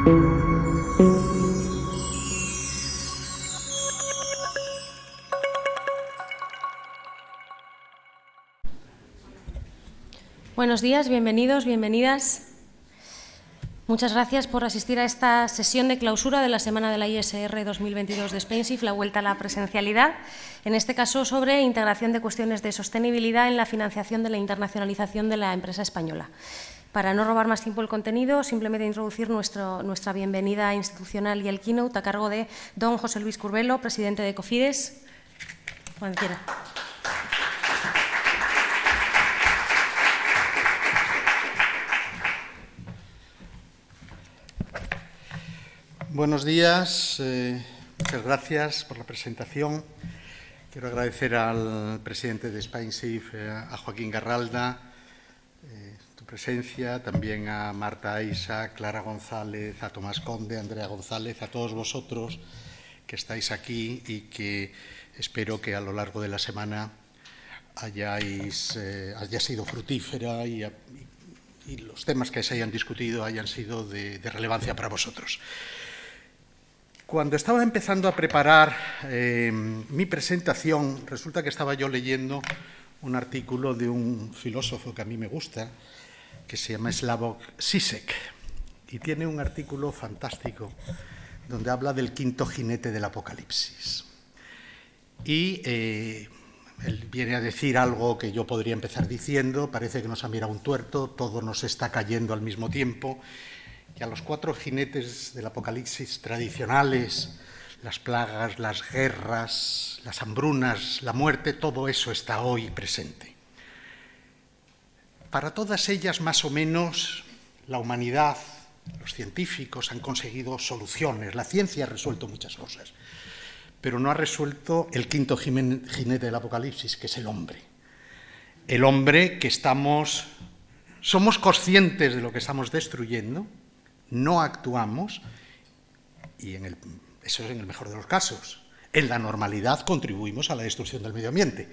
Buenos días, bienvenidos, bienvenidas. Muchas gracias por asistir a esta sesión de clausura de la Semana de la ISR 2022 de Spainsif, la vuelta a la presencialidad, en este caso sobre integración de cuestiones de sostenibilidad en la financiación de la internacionalización de la empresa española. Para no robar más tiempo el contenido, simplemente introducir nuestra bienvenida institucional y el keynote a cargo de don José Luis Curbelo, presidente de Cofides. Cuando quiera. Buenos días, muchas gracias por la presentación. Quiero agradecer al presidente de Spainsif, a Joaquín Garralda, tu presencia, también a Marta Isa, Clara González, a Tomás Conde, a Andrea González, a todos vosotros que estáis aquí y que espero que a lo largo de la semana haya sido fructífera y los temas que se hayan discutido hayan sido de relevancia para vosotros. Cuando estaba empezando a preparar mi presentación, resulta que estaba yo leyendo un artículo de un filósofo que a mí me gusta, que se llama Slavoj Žižek, y tiene un artículo fantástico donde habla del quinto jinete del Apocalipsis. Y él viene a decir algo que yo podría empezar diciendo: parece que nos ha mirado un tuerto, todo nos está cayendo al mismo tiempo, y a los cuatro jinetes del Apocalipsis tradicionales, las plagas, las guerras, las hambrunas, la muerte, todo eso está hoy presente. Para todas ellas, más o menos, la humanidad, los científicos han conseguido soluciones, la ciencia ha resuelto muchas cosas, pero no ha resuelto el quinto jinete del Apocalipsis, que es el hombre. El hombre que somos conscientes de lo que estamos destruyendo, no actuamos, y eso es en el mejor de los casos. En la normalidad contribuimos a la destrucción del medio ambiente.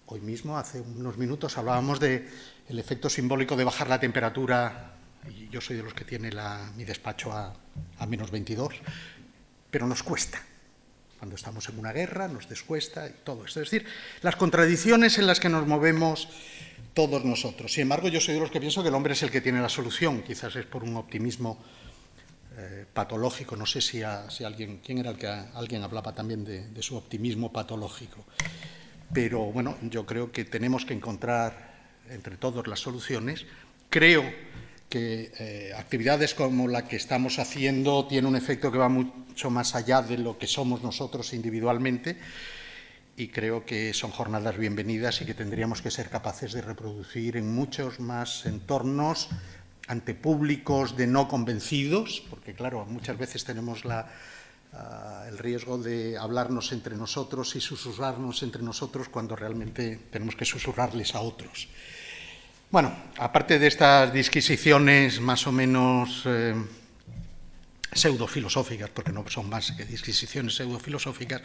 Hoy mismo, hace unos minutos, hablábamos del efecto simbólico de bajar la temperatura, y yo soy de los que tiene mi despacho a menos 22, pero nos cuesta. Cuando estamos en una guerra nos descuesta y todo esto. Es decir, las contradicciones en las que nos movemos todos nosotros. Sin embargo, yo soy de los que pienso que el hombre es el que tiene la solución. Quizás es por un optimismo patológico. No sé si alguien, ¿quién era alguien hablaba también de su optimismo patológico? Pero bueno, yo creo que tenemos que encontrar entre todos las soluciones. Creo que actividades como la que estamos haciendo tienen un efecto que va mucho más allá de lo que somos nosotros individualmente, y creo que son jornadas bienvenidas y que tendríamos que ser capaces de reproducir en muchos más entornos, ante públicos de no convencidos, porque claro, muchas veces tenemos el riesgo de hablarnos entre nosotros y susurrarnos entre nosotros cuando realmente tenemos que susurrarles a otros. Bueno, aparte de estas disquisiciones más o menos pseudofilosóficas, porque no son más que disquisiciones pseudofilosóficas,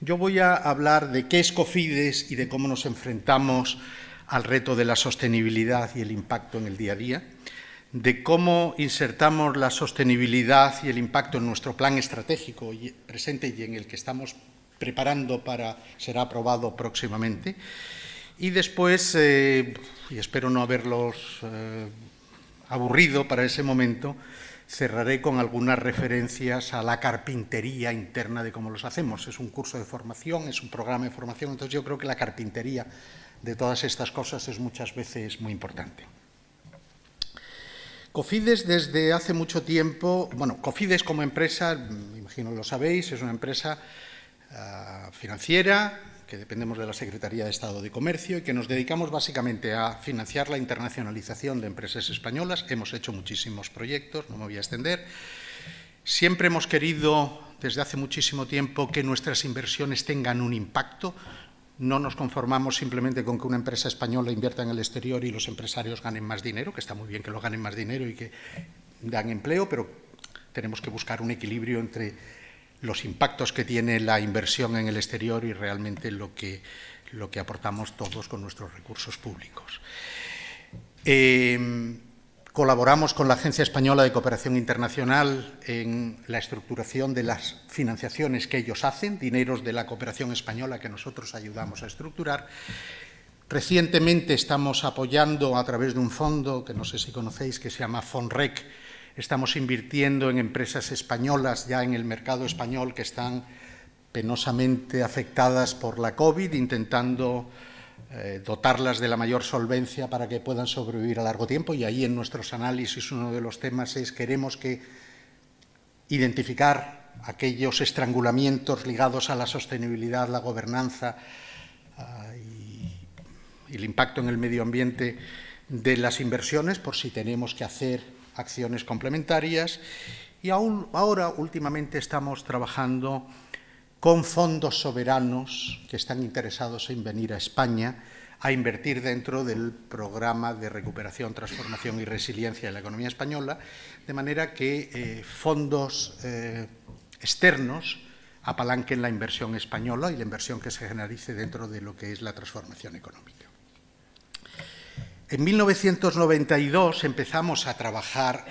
yo voy a hablar de qué es Cofides y de cómo nos enfrentamos al reto de la sostenibilidad y el impacto en el día a día, de cómo insertamos la sostenibilidad y el impacto en nuestro plan estratégico presente y en el que estamos preparando será aprobado próximamente, y después, y espero no haberlos aburrido para ese momento, cerraré con algunas referencias a la carpintería interna de cómo los hacemos. Es un curso de formación, es un programa de formación, entonces yo creo que la carpintería de todas estas cosas es muchas veces muy importante. Cofides desde hace mucho tiempo, bueno, Cofides como empresa, me imagino que lo sabéis, es una empresa financiera que dependemos de la Secretaría de Estado de Comercio y que nos dedicamos básicamente a financiar la internacionalización de empresas españolas. Hemos hecho muchísimos proyectos, no me voy a extender. Siempre hemos querido, desde hace muchísimo tiempo, que nuestras inversiones tengan un impacto. No nos conformamos simplemente con que una empresa española invierta en el exterior y los empresarios ganen más dinero, que está muy bien que lo ganen más dinero y que dan empleo, pero tenemos que buscar un equilibrio entre los impactos que tiene la inversión en el exterior y realmente lo que aportamos todos con nuestros recursos públicos. Colaboramos con la Agencia Española de Cooperación Internacional en la estructuración de las financiaciones que ellos hacen, dineros de la cooperación española que nosotros ayudamos a estructurar. Recientemente estamos apoyando a través de un fondo que no sé si conocéis, que se llama FONREC. Estamos invirtiendo en empresas españolas ya en el mercado español que están penosamente afectadas por la COVID, intentando dotarlas de la mayor solvencia para que puedan sobrevivir a largo tiempo, y ahí en nuestros análisis uno de los temas es queremos identificar aquellos estrangulamientos ligados a la sostenibilidad, la gobernanza y el impacto en el medio ambiente de las inversiones, por si tenemos que hacer acciones complementarias. Y ahora últimamente estamos trabajando con fondos soberanos que están interesados en venir a España a invertir dentro del programa de recuperación, transformación y resiliencia de la economía española, de manera que fondos externos apalanquen la inversión española y la inversión que se generalice dentro de lo que es la transformación económica. En 1992 empezamos a trabajar,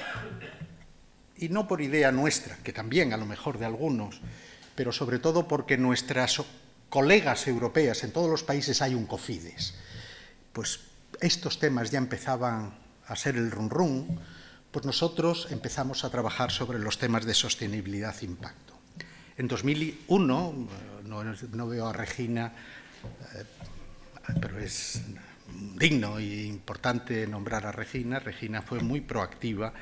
y no por idea nuestra, que también a lo mejor de algunos, pero sobre todo porque nuestras colegas europeas, en todos los países hay un COFIDES, pues estos temas ya empezaban a ser el run run, pues nosotros empezamos a trabajar sobre los temas de sostenibilidad e impacto. En 2001, no veo a Regina, pero es digno e importante nombrar a Regina. Regina fue muy proactiva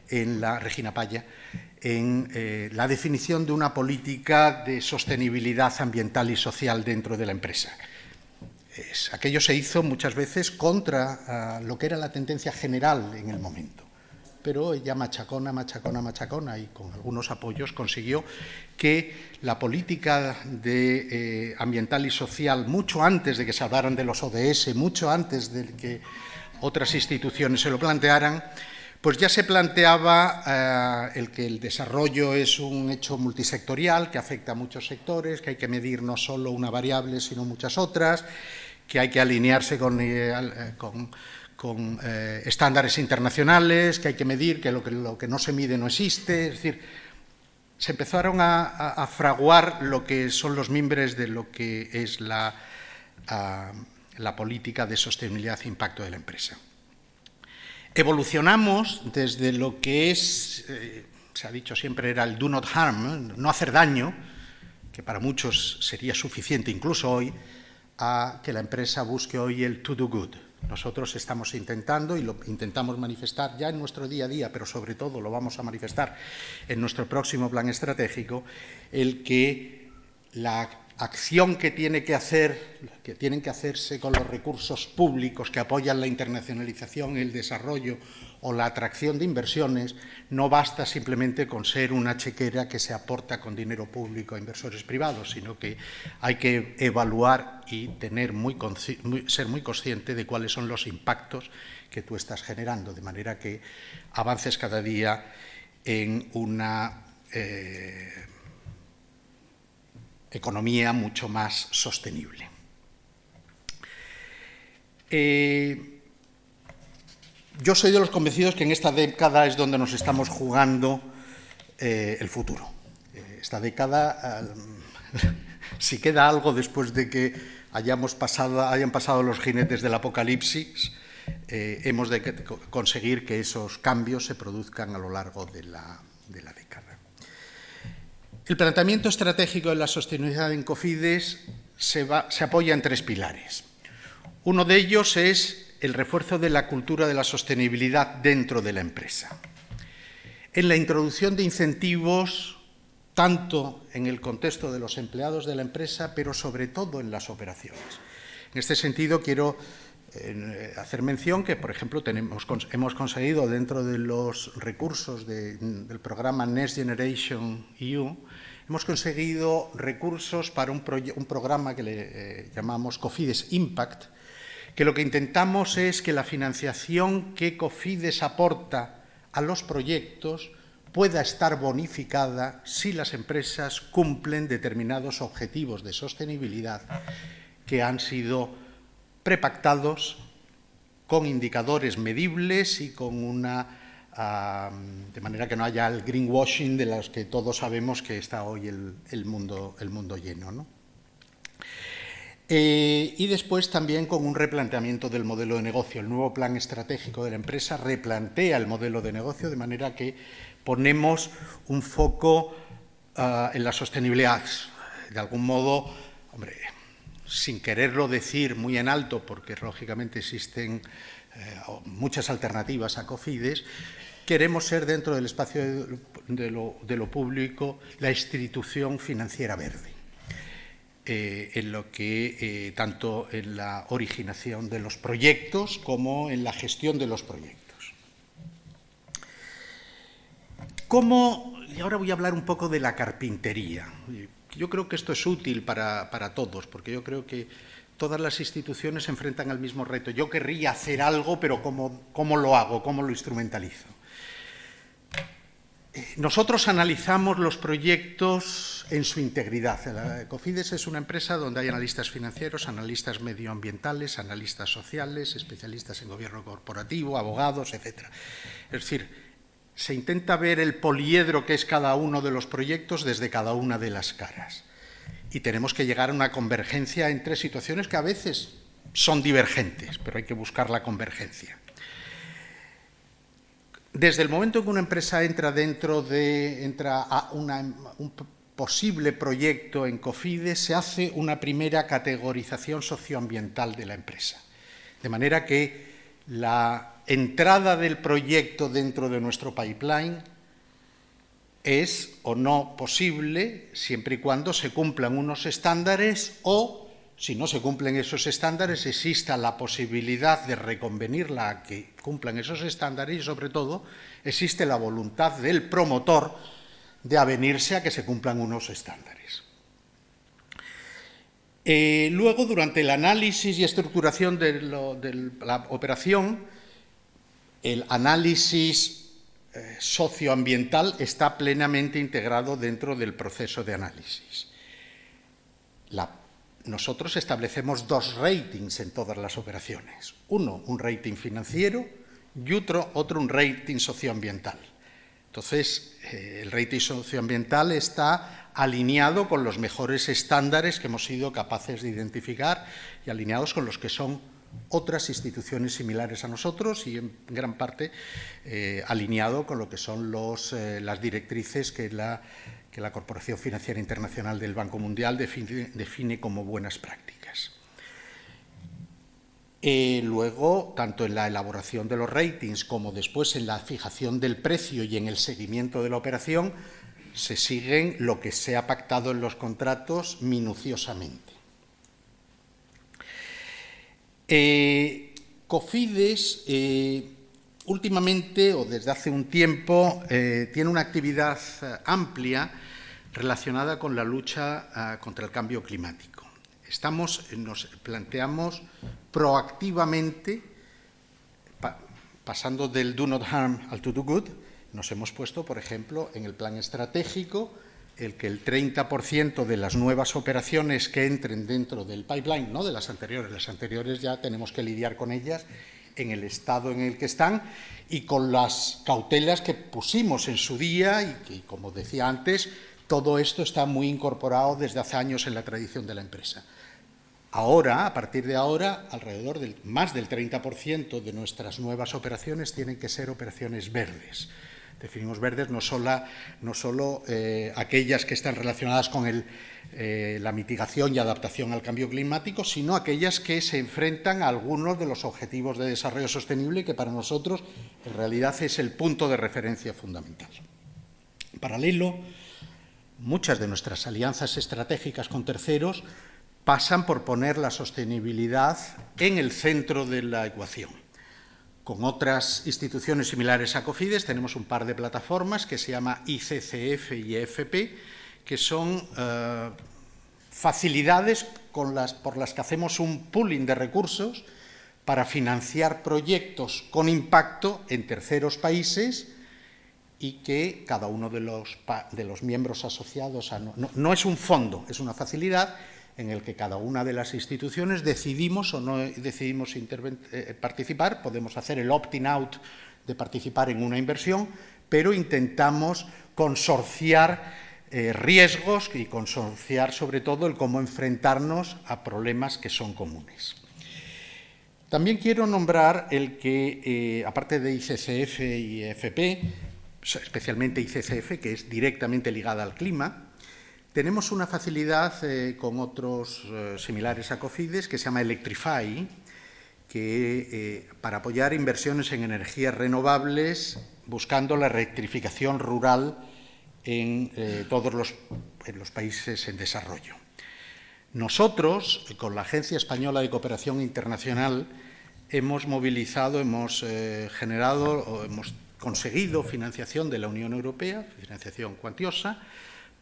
Regina Paya, en la definición de una política de sostenibilidad ambiental y social dentro de la empresa. Aquello se hizo muchas veces contra lo que era la tendencia general en el momento, pero ella machacona y con algunos apoyos consiguió que la política ambiental y social, mucho antes de que se hablaran de los ODS, mucho antes de que otras instituciones se lo plantearan, pues ya se planteaba que el desarrollo es un hecho multisectorial que afecta a muchos sectores, que hay que medir no solo una variable, sino muchas otras, que hay que alinearse con estándares internacionales, que hay que medir, que lo que no se mide no existe. Es decir, se empezaron a fraguar lo que son los mimbres de lo que es la política de sostenibilidad e impacto de la empresa. Evolucionamos desde lo que se ha dicho siempre, era el do not harm, no hacer daño, que para muchos sería suficiente incluso hoy, a que la empresa busque hoy el to do good. Nosotros estamos intentando, y lo intentamos manifestar ya en nuestro día a día, pero sobre todo lo vamos a manifestar en nuestro próximo plan estratégico, el que la acción que tienen que hacerse con los recursos públicos que apoyan la internacionalización, el desarrollo o la atracción de inversiones, no basta simplemente con ser una chequera que se aporta con dinero público a inversores privados, sino que hay que evaluar y ser muy consciente de cuáles son los impactos que tú estás generando, de manera que avances cada día en una economía mucho más sostenible. Yo soy de los convencidos que en esta década es donde nos estamos jugando el futuro. Esta década, si queda algo después de que hayan pasado los jinetes del apocalipsis, hemos de conseguir que esos cambios se produzcan a lo largo de la década. El planteamiento estratégico de la sostenibilidad en COFIDES se apoya en tres pilares. Uno de ellos es el refuerzo de la cultura de la sostenibilidad dentro de la empresa. En la introducción de incentivos, tanto en el contexto de los empleados de la empresa, pero sobre todo en las operaciones. En este sentido, quiero hacer mención que, por ejemplo, hemos conseguido dentro de los recursos del programa Next Generation EU, hemos conseguido recursos para un programa que le llamamos COFIDES Impact, que lo que intentamos es que la financiación que COFIDES aporta a los proyectos pueda estar bonificada si las empresas cumplen determinados objetivos de sostenibilidad que han sido prepactados con indicadores medibles y con de manera que no haya el greenwashing de los que todos sabemos que está hoy el mundo lleno, ¿no? Y después también con un replanteamiento del modelo de negocio. El nuevo plan estratégico de la empresa replantea el modelo de negocio de manera que ponemos un foco en la sostenibilidad. De algún modo, hombre, sin quererlo decir muy en alto, porque lógicamente existen muchas alternativas a Cofidis, queremos ser dentro del espacio de lo público la institución financiera verde, en lo que tanto en la originación de los proyectos como en la gestión de los proyectos. Y ahora voy a hablar un poco de la carpintería. Yo creo que esto es útil para todos, porque yo creo que todas las instituciones se enfrentan al mismo reto. Yo querría hacer algo, pero ¿cómo lo hago? ¿Cómo lo instrumentalizo? Nosotros analizamos los proyectos en su integridad. Cofidis es una empresa donde hay analistas financieros, analistas medioambientales, analistas sociales, especialistas en gobierno corporativo, abogados, etc. Es decir, se intenta ver el poliedro que es cada uno de los proyectos desde cada una de las caras. Y tenemos que llegar a una convergencia entre situaciones que a veces son divergentes, pero hay que buscar la convergencia. Desde el momento en que una empresa entra a un posible proyecto en Cofidis, se hace una primera categorización socioambiental de la empresa. De manera que la entrada del proyecto dentro de nuestro pipeline es o no posible siempre y cuando se cumplan unos estándares o, si no se cumplen esos estándares, exista la posibilidad de reconvenirla a que cumplan esos estándares y, sobre todo, existe la voluntad del promotor de avenirse a que se cumplan unos estándares. Luego, durante el análisis y estructuración de la operación, el análisis socioambiental está plenamente integrado dentro del proceso de análisis. Nosotros establecemos dos ratings en todas las operaciones. Uno, un rating financiero y otro un rating socioambiental. Entonces, el rating socioambiental está alineado con los mejores estándares que hemos sido capaces de identificar y alineados con los que son otras instituciones similares a nosotros y en gran parte alineado con lo que son las directrices que la Corporación Financiera Internacional del Banco Mundial define como buenas prácticas. Luego, tanto en la elaboración de los ratings como después en la fijación del precio y en el seguimiento de la operación, se siguen lo que se ha pactado en los contratos minuciosamente. Cofidis, últimamente o desde hace un tiempo, tiene una actividad amplia relacionada con la lucha contra el cambio climático. Nos planteamos proactivamente, pasando del do not harm al to do good, nos hemos puesto, por ejemplo, en el plan estratégico, el que el 30% de las nuevas operaciones que entren dentro del pipeline, no de las anteriores ya tenemos que lidiar con ellas en el estado en el que están y con las cautelas que pusimos en su día y que, como decía antes, todo esto está muy incorporado desde hace años en la tradición de la empresa. Ahora, a partir de ahora, alrededor del más del 30% de nuestras nuevas operaciones tienen que ser operaciones verdes. Definimos verdes no solo aquellas que están relacionadas con la mitigación y adaptación al cambio climático, sino aquellas que se enfrentan a algunos de los objetivos de desarrollo sostenible que para nosotros en realidad es el punto de referencia fundamental. En paralelo, muchas de nuestras alianzas estratégicas con terceros pasan por poner la sostenibilidad en el centro de la ecuación. Con otras instituciones similares a Cofidis tenemos un par de plataformas que se llama ICCF y EFP, que son facilidades por las que hacemos un pooling de recursos para financiar proyectos con impacto en terceros países y que cada uno de los miembros asociados no es un fondo, es una facilidad en el que cada una de las instituciones decidimos o no decidimos participar. Podemos hacer el opt-in out de participar en una inversión, pero intentamos consorciar riesgos y consorciar sobre todo el cómo enfrentarnos a problemas que son comunes. También quiero nombrar el que, aparte de ICCF y EFP, especialmente ICCF, que es directamente ligada al clima, tenemos una facilidad con otros similares a COFIDES que se llama Electrify, que para apoyar inversiones en energías renovables buscando la electrificación rural en todos los países en desarrollo. Nosotros, con la Agencia Española de Cooperación Internacional, hemos movilizado, hemos conseguido financiación de la Unión Europea, financiación cuantiosa,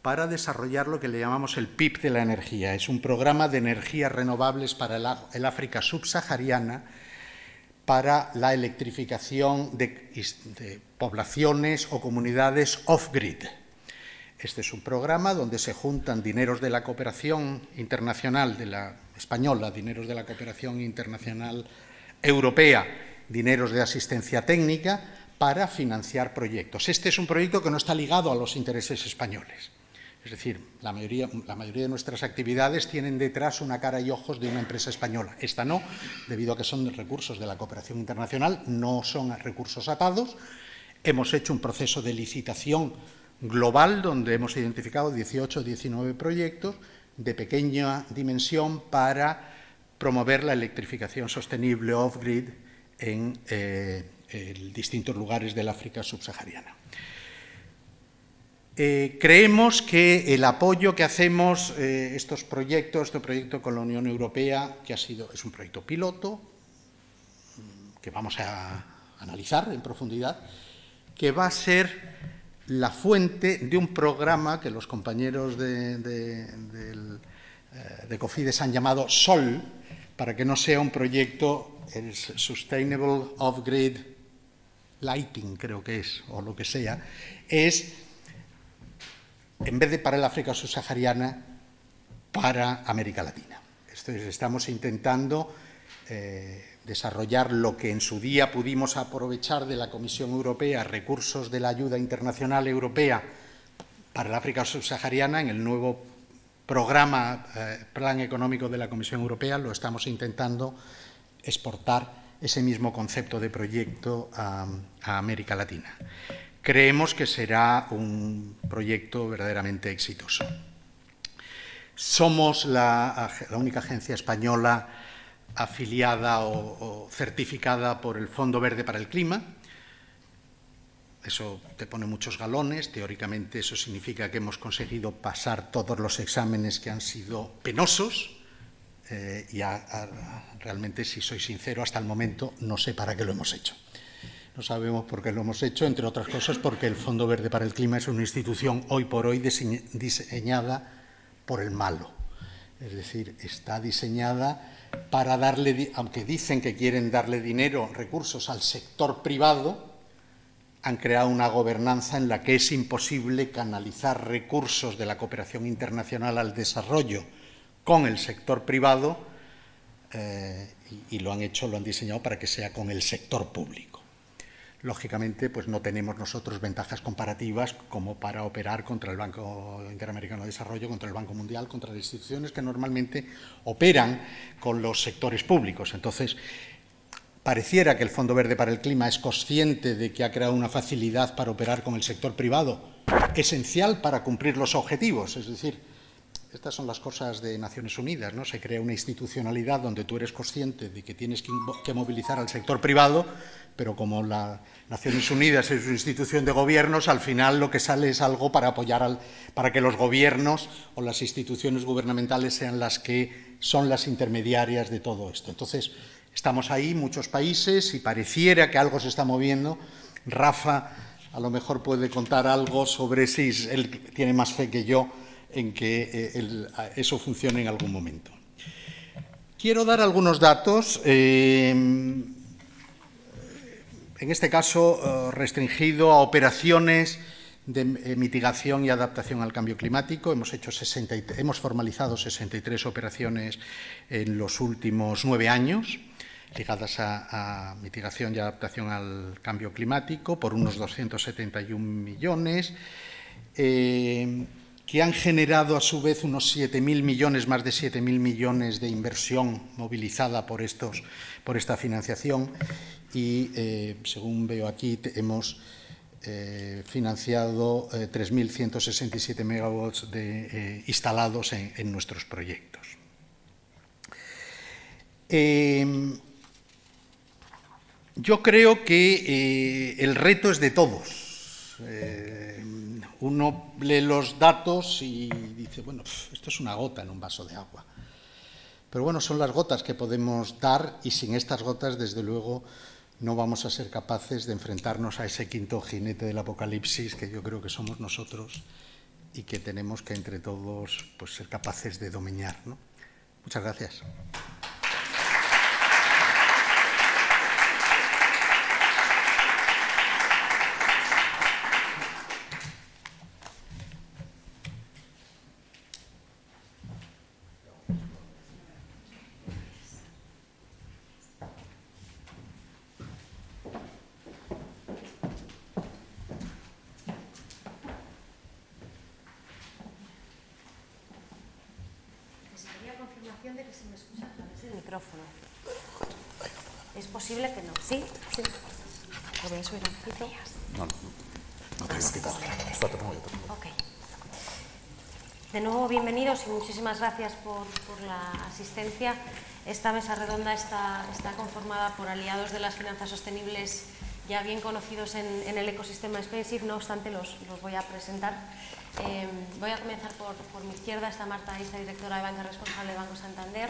para desarrollar lo que le llamamos el PIB de la energía. Es un programa de energías renovables para el África subsahariana, para la electrificación de poblaciones o comunidades off-grid. Este es un programa donde se juntan dineros de la cooperación internacional, de la española, dineros de la cooperación internacional europea, dineros de asistencia técnica, para financiar proyectos. Este es un proyecto que no está ligado a los intereses españoles. Es decir, la mayoría de nuestras actividades tienen detrás una cara y ojos de una empresa española. Esta no, debido a que son recursos de la cooperación internacional, no son recursos atados. Hemos hecho un proceso de licitación global donde hemos identificado 18 o 19 proyectos de pequeña dimensión para promover la electrificación sostenible off-grid en distintos lugares del África subsahariana. Creemos que el apoyo que hacemos, este proyecto con la Unión Europea, que es un proyecto piloto, que vamos a analizar en profundidad, que va a ser la fuente de un programa que los compañeros de COFIDES han llamado SOL, para que no sea un proyecto, el Sustainable Off-Grid Lighting, creo que es, o lo que sea, es, en vez de para el África subsahariana, para América Latina. Estamos intentando desarrollar lo que en su día pudimos aprovechar de la Comisión Europea, recursos de la ayuda internacional europea para el África subsahariana, en el nuevo programa, Plan Económico de la Comisión Europea, lo estamos intentando exportar ese mismo concepto de proyecto a América Latina. Creemos que será un proyecto verdaderamente exitoso. Somos la única agencia española afiliada o certificada por el Fondo Verde para el Clima. Eso te pone muchos galones. Teóricamente eso significa que hemos conseguido pasar todos los exámenes que han sido penosos. Realmente, si soy sincero, hasta el momento no sé para qué lo hemos hecho. No sabemos por qué lo hemos hecho, entre otras cosas porque el Fondo Verde para el Clima es una institución hoy por hoy diseñada por el malo. Es decir, está diseñada para darle, aunque dicen que quieren darle dinero, recursos al sector privado, han creado una gobernanza en la que es imposible canalizar recursos de la cooperación internacional al desarrollo con el sector privado y lo han diseñado para que sea con el sector público. Lógicamente, pues no tenemos nosotros ventajas comparativas como para operar contra el Banco Interamericano de Desarrollo, contra el Banco Mundial, contra las instituciones que normalmente operan con los sectores públicos. Entonces, pareciera que el Fondo Verde para el Clima es consciente de que ha creado una facilidad para operar con el sector privado, esencial para cumplir los objetivos. Es decir, estas son las cosas de Naciones Unidas, ¿no? Se crea una institucionalidad donde tú eres consciente de que tienes que movilizar al sector privado, pero como las Naciones Unidas es una institución de gobiernos, al final lo que sale es algo para apoyar, para que los gobiernos o las instituciones gubernamentales sean las que son las intermediarias de todo esto. Entonces, estamos ahí, muchos países, y pareciera que algo se está moviendo. Rafa a lo mejor puede contar algo sobre si él tiene más fe que yo en que eso funcione en algún momento. Quiero dar algunos datos, en este caso restringido a operaciones de mitigación y adaptación al cambio climático. Hemos formalizado 63 operaciones en los últimos 9 años, ligadas a mitigación y adaptación al cambio climático, por unos 271 millones, que han generado a su vez unos 7.000 millones, más de 7.000 millones de inversión movilizada por esta financiación y, según veo aquí, hemos financiado 3.167 megawatts instalados en nuestros proyectos. Yo creo que el reto es de todos. Uno lee los datos y dice, bueno, esto es una gota en un vaso de agua. Pero bueno, son las gotas que podemos dar y sin estas gotas, desde luego, no vamos a ser capaces de enfrentarnos a ese quinto jinete del apocalipsis que yo creo que somos nosotros y que tenemos que entre todos pues, ser capaces de domeñar, ¿no? Muchas gracias. De que se me escucha a través del micrófono. ¿Es posible que no? ¿Sí? Sí. ¿Lo voy a subir un poquito? No te voy a quitar. Esto te pongo yo. Ok. De nuevo, bienvenidos y muchísimas gracias por la asistencia. Esta mesa redonda está conformada por aliados de las finanzas sostenibles ya bien conocidos en el ecosistema Spensive, no obstante los voy a presentar. Voy a comenzar por mi izquierda. Está Marta Isa, directora de banca responsable de Banco Santander,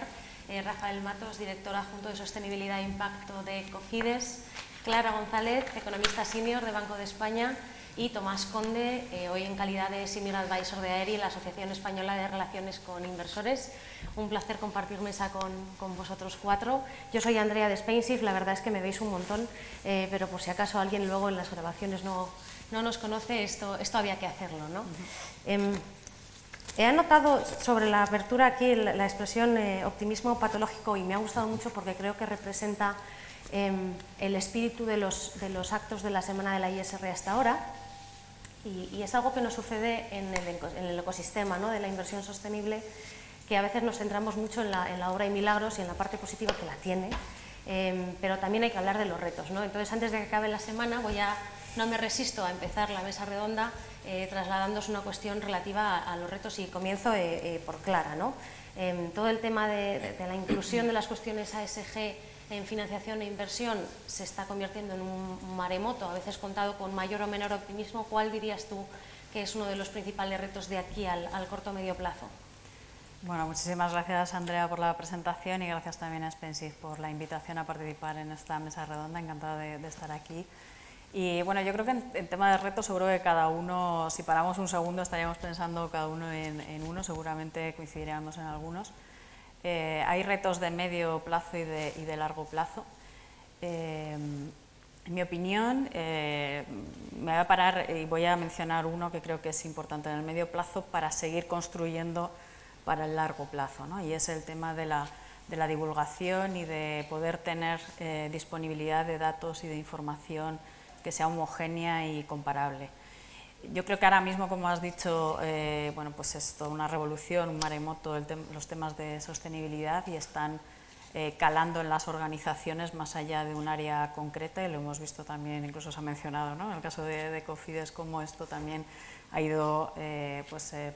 Rafael Matos, director adjunto de Sostenibilidad e Impacto de Cofides, Clara González, economista senior de Banco de España, y Tomás Conde, hoy en calidad de Senior Advisor de AERI, la Asociación Española de Relaciones con Inversores. Un placer compartir mesa con vosotros cuatro. Yo soy Andrea de Spensive, la verdad es que me veis un montón, pero por si acaso alguien luego en las grabaciones no nos conoce, esto había que hacerlo, ¿no? He anotado sobre la apertura aquí la expresión optimismo patológico y me ha gustado mucho porque creo que representa el espíritu de los actos de la semana de la ISR hasta ahora. Y es algo que nos sucede en el ecosistema, ¿no?, de la inversión sostenible, que a veces nos centramos mucho en la obra y milagros y en la parte positiva que la tiene, pero también hay que hablar de los retos, ¿no? Entonces, antes de que acabe la semana, no me resisto a empezar la mesa redonda trasladándoos una cuestión relativa a los retos y comienzo por Clara, ¿no? Todo el tema de la inclusión de las cuestiones ASG en financiación e inversión se está convirtiendo en un maremoto, a veces contado con mayor o menor optimismo. ¿Cuál dirías tú que es uno de los principales retos de aquí al corto o medio plazo? Bueno, muchísimas gracias, Andrea, por la presentación y gracias también a Spensive por la invitación a participar en esta mesa redonda. Encantada de estar aquí. Y bueno, yo creo que en tema de retos seguro que cada uno, si paramos un segundo, estaríamos pensando cada uno en uno, seguramente coincidiríamos en algunos. Hay retos de medio plazo y de largo plazo. En mi opinión, me voy a parar y voy a mencionar uno que creo que es importante en el medio plazo para seguir construyendo para el largo plazo, ¿no? Y es el tema de la divulgación y de poder tener disponibilidad de datos y de información que sea homogénea y comparable. Yo creo que ahora mismo, como has dicho, bueno, pues es toda una revolución, un maremoto, los temas de sostenibilidad y están calando en las organizaciones más allá de un área concreta y lo hemos visto también, incluso se ha mencionado, ¿no?, en el caso de Cofides, cómo esto también ha ido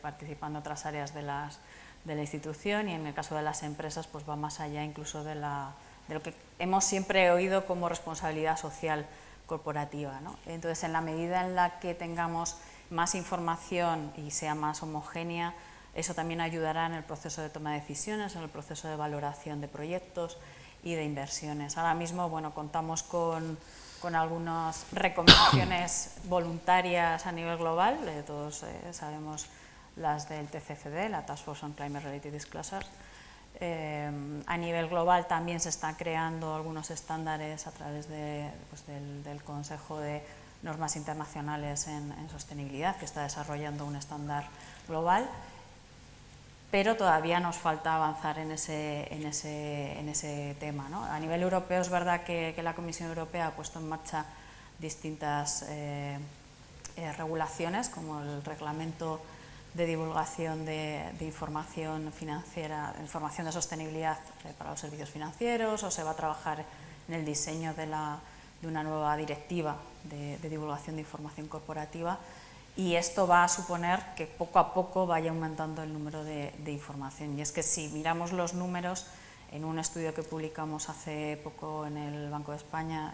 participando en otras áreas de la institución y en el caso de las empresas pues va más allá incluso de lo que hemos siempre oído como responsabilidad social corporativa, ¿no? Entonces, en la medida en la que tengamos más información y sea más homogénea, eso también ayudará en el proceso de toma de decisiones, en el proceso de valoración de proyectos y de inversiones. Ahora mismo, bueno, contamos con algunas recomendaciones voluntarias a nivel global, todos sabemos las del TCFD, la Task Force on Climate Related Disclosures. A nivel global también se están creando algunos estándares a través del Consejo de normas internacionales en sostenibilidad, que está desarrollando un estándar global, pero todavía nos falta avanzar en ese tema, ¿no? A nivel europeo es verdad que la Comisión Europea ha puesto en marcha distintas regulaciones, como el reglamento de divulgación de información financiera, información de sostenibilidad para los servicios financieros, o se va a trabajar en el diseño de una nueva directiva de divulgación de información corporativa, y esto va a suponer que poco a poco vaya aumentando el número de información. Y es que si miramos los números, en un estudio que publicamos hace poco en el Banco de España,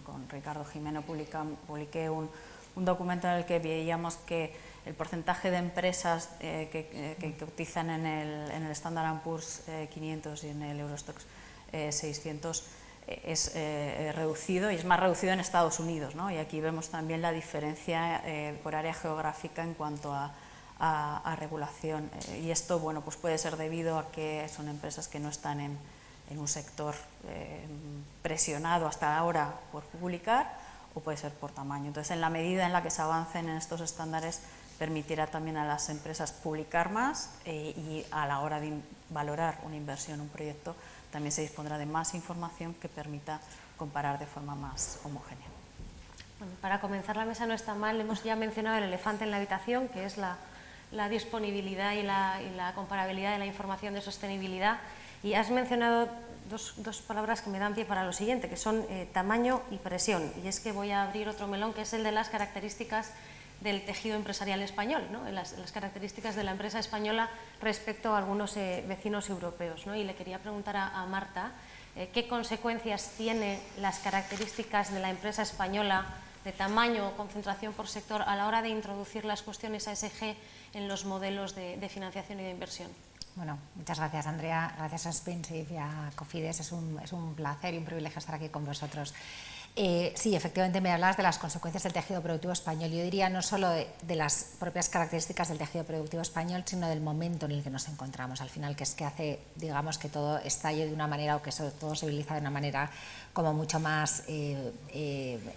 con Ricardo Jimeno, publiqué un documento en el que veíamos que el porcentaje de empresas que cotizan en el Standard & Poor's 500 y en el Eurostoxx 600 es reducido, y es más reducido en Estados Unidos, ¿no? Y aquí vemos también la diferencia por área geográfica en cuanto a regulación. Y esto, bueno, pues puede ser debido a que son empresas que no están en un sector presionado hasta ahora por publicar, o puede ser por tamaño. Entonces, en la medida en la que se avancen en estos estándares, permitirá también a las empresas publicar más, y a la hora de valorar una inversión, un proyecto, también se dispondrá de más información que permita comparar de forma más homogénea. Bueno, para comenzar la mesa no está mal, hemos ya mencionado el elefante en la habitación, que es la disponibilidad y la comparabilidad de la información de sostenibilidad, y has mencionado dos palabras que me dan pie para lo siguiente, que son tamaño y presión, y es que voy a abrir otro melón, que es el de las características del tejido empresarial español, ¿no? las características de la empresa española respecto a algunos vecinos europeos, ¿no? Y le quería preguntar a Marta qué consecuencias tienen las características de la empresa española de tamaño o concentración por sector a la hora de introducir las cuestiones ESG en los modelos de financiación y de inversión. Bueno, muchas gracias, Andrea, gracias a SpainSafe y a Cofides, es un placer y un privilegio estar aquí con vosotros. Sí, efectivamente me hablabas de las consecuencias del tejido productivo español. Yo diría no solo de las propias características del tejido productivo español, sino del momento en el que nos encontramos al final, que es que hace, digamos, que todo estalle de una manera, o que todo se utiliza de una manera como mucho más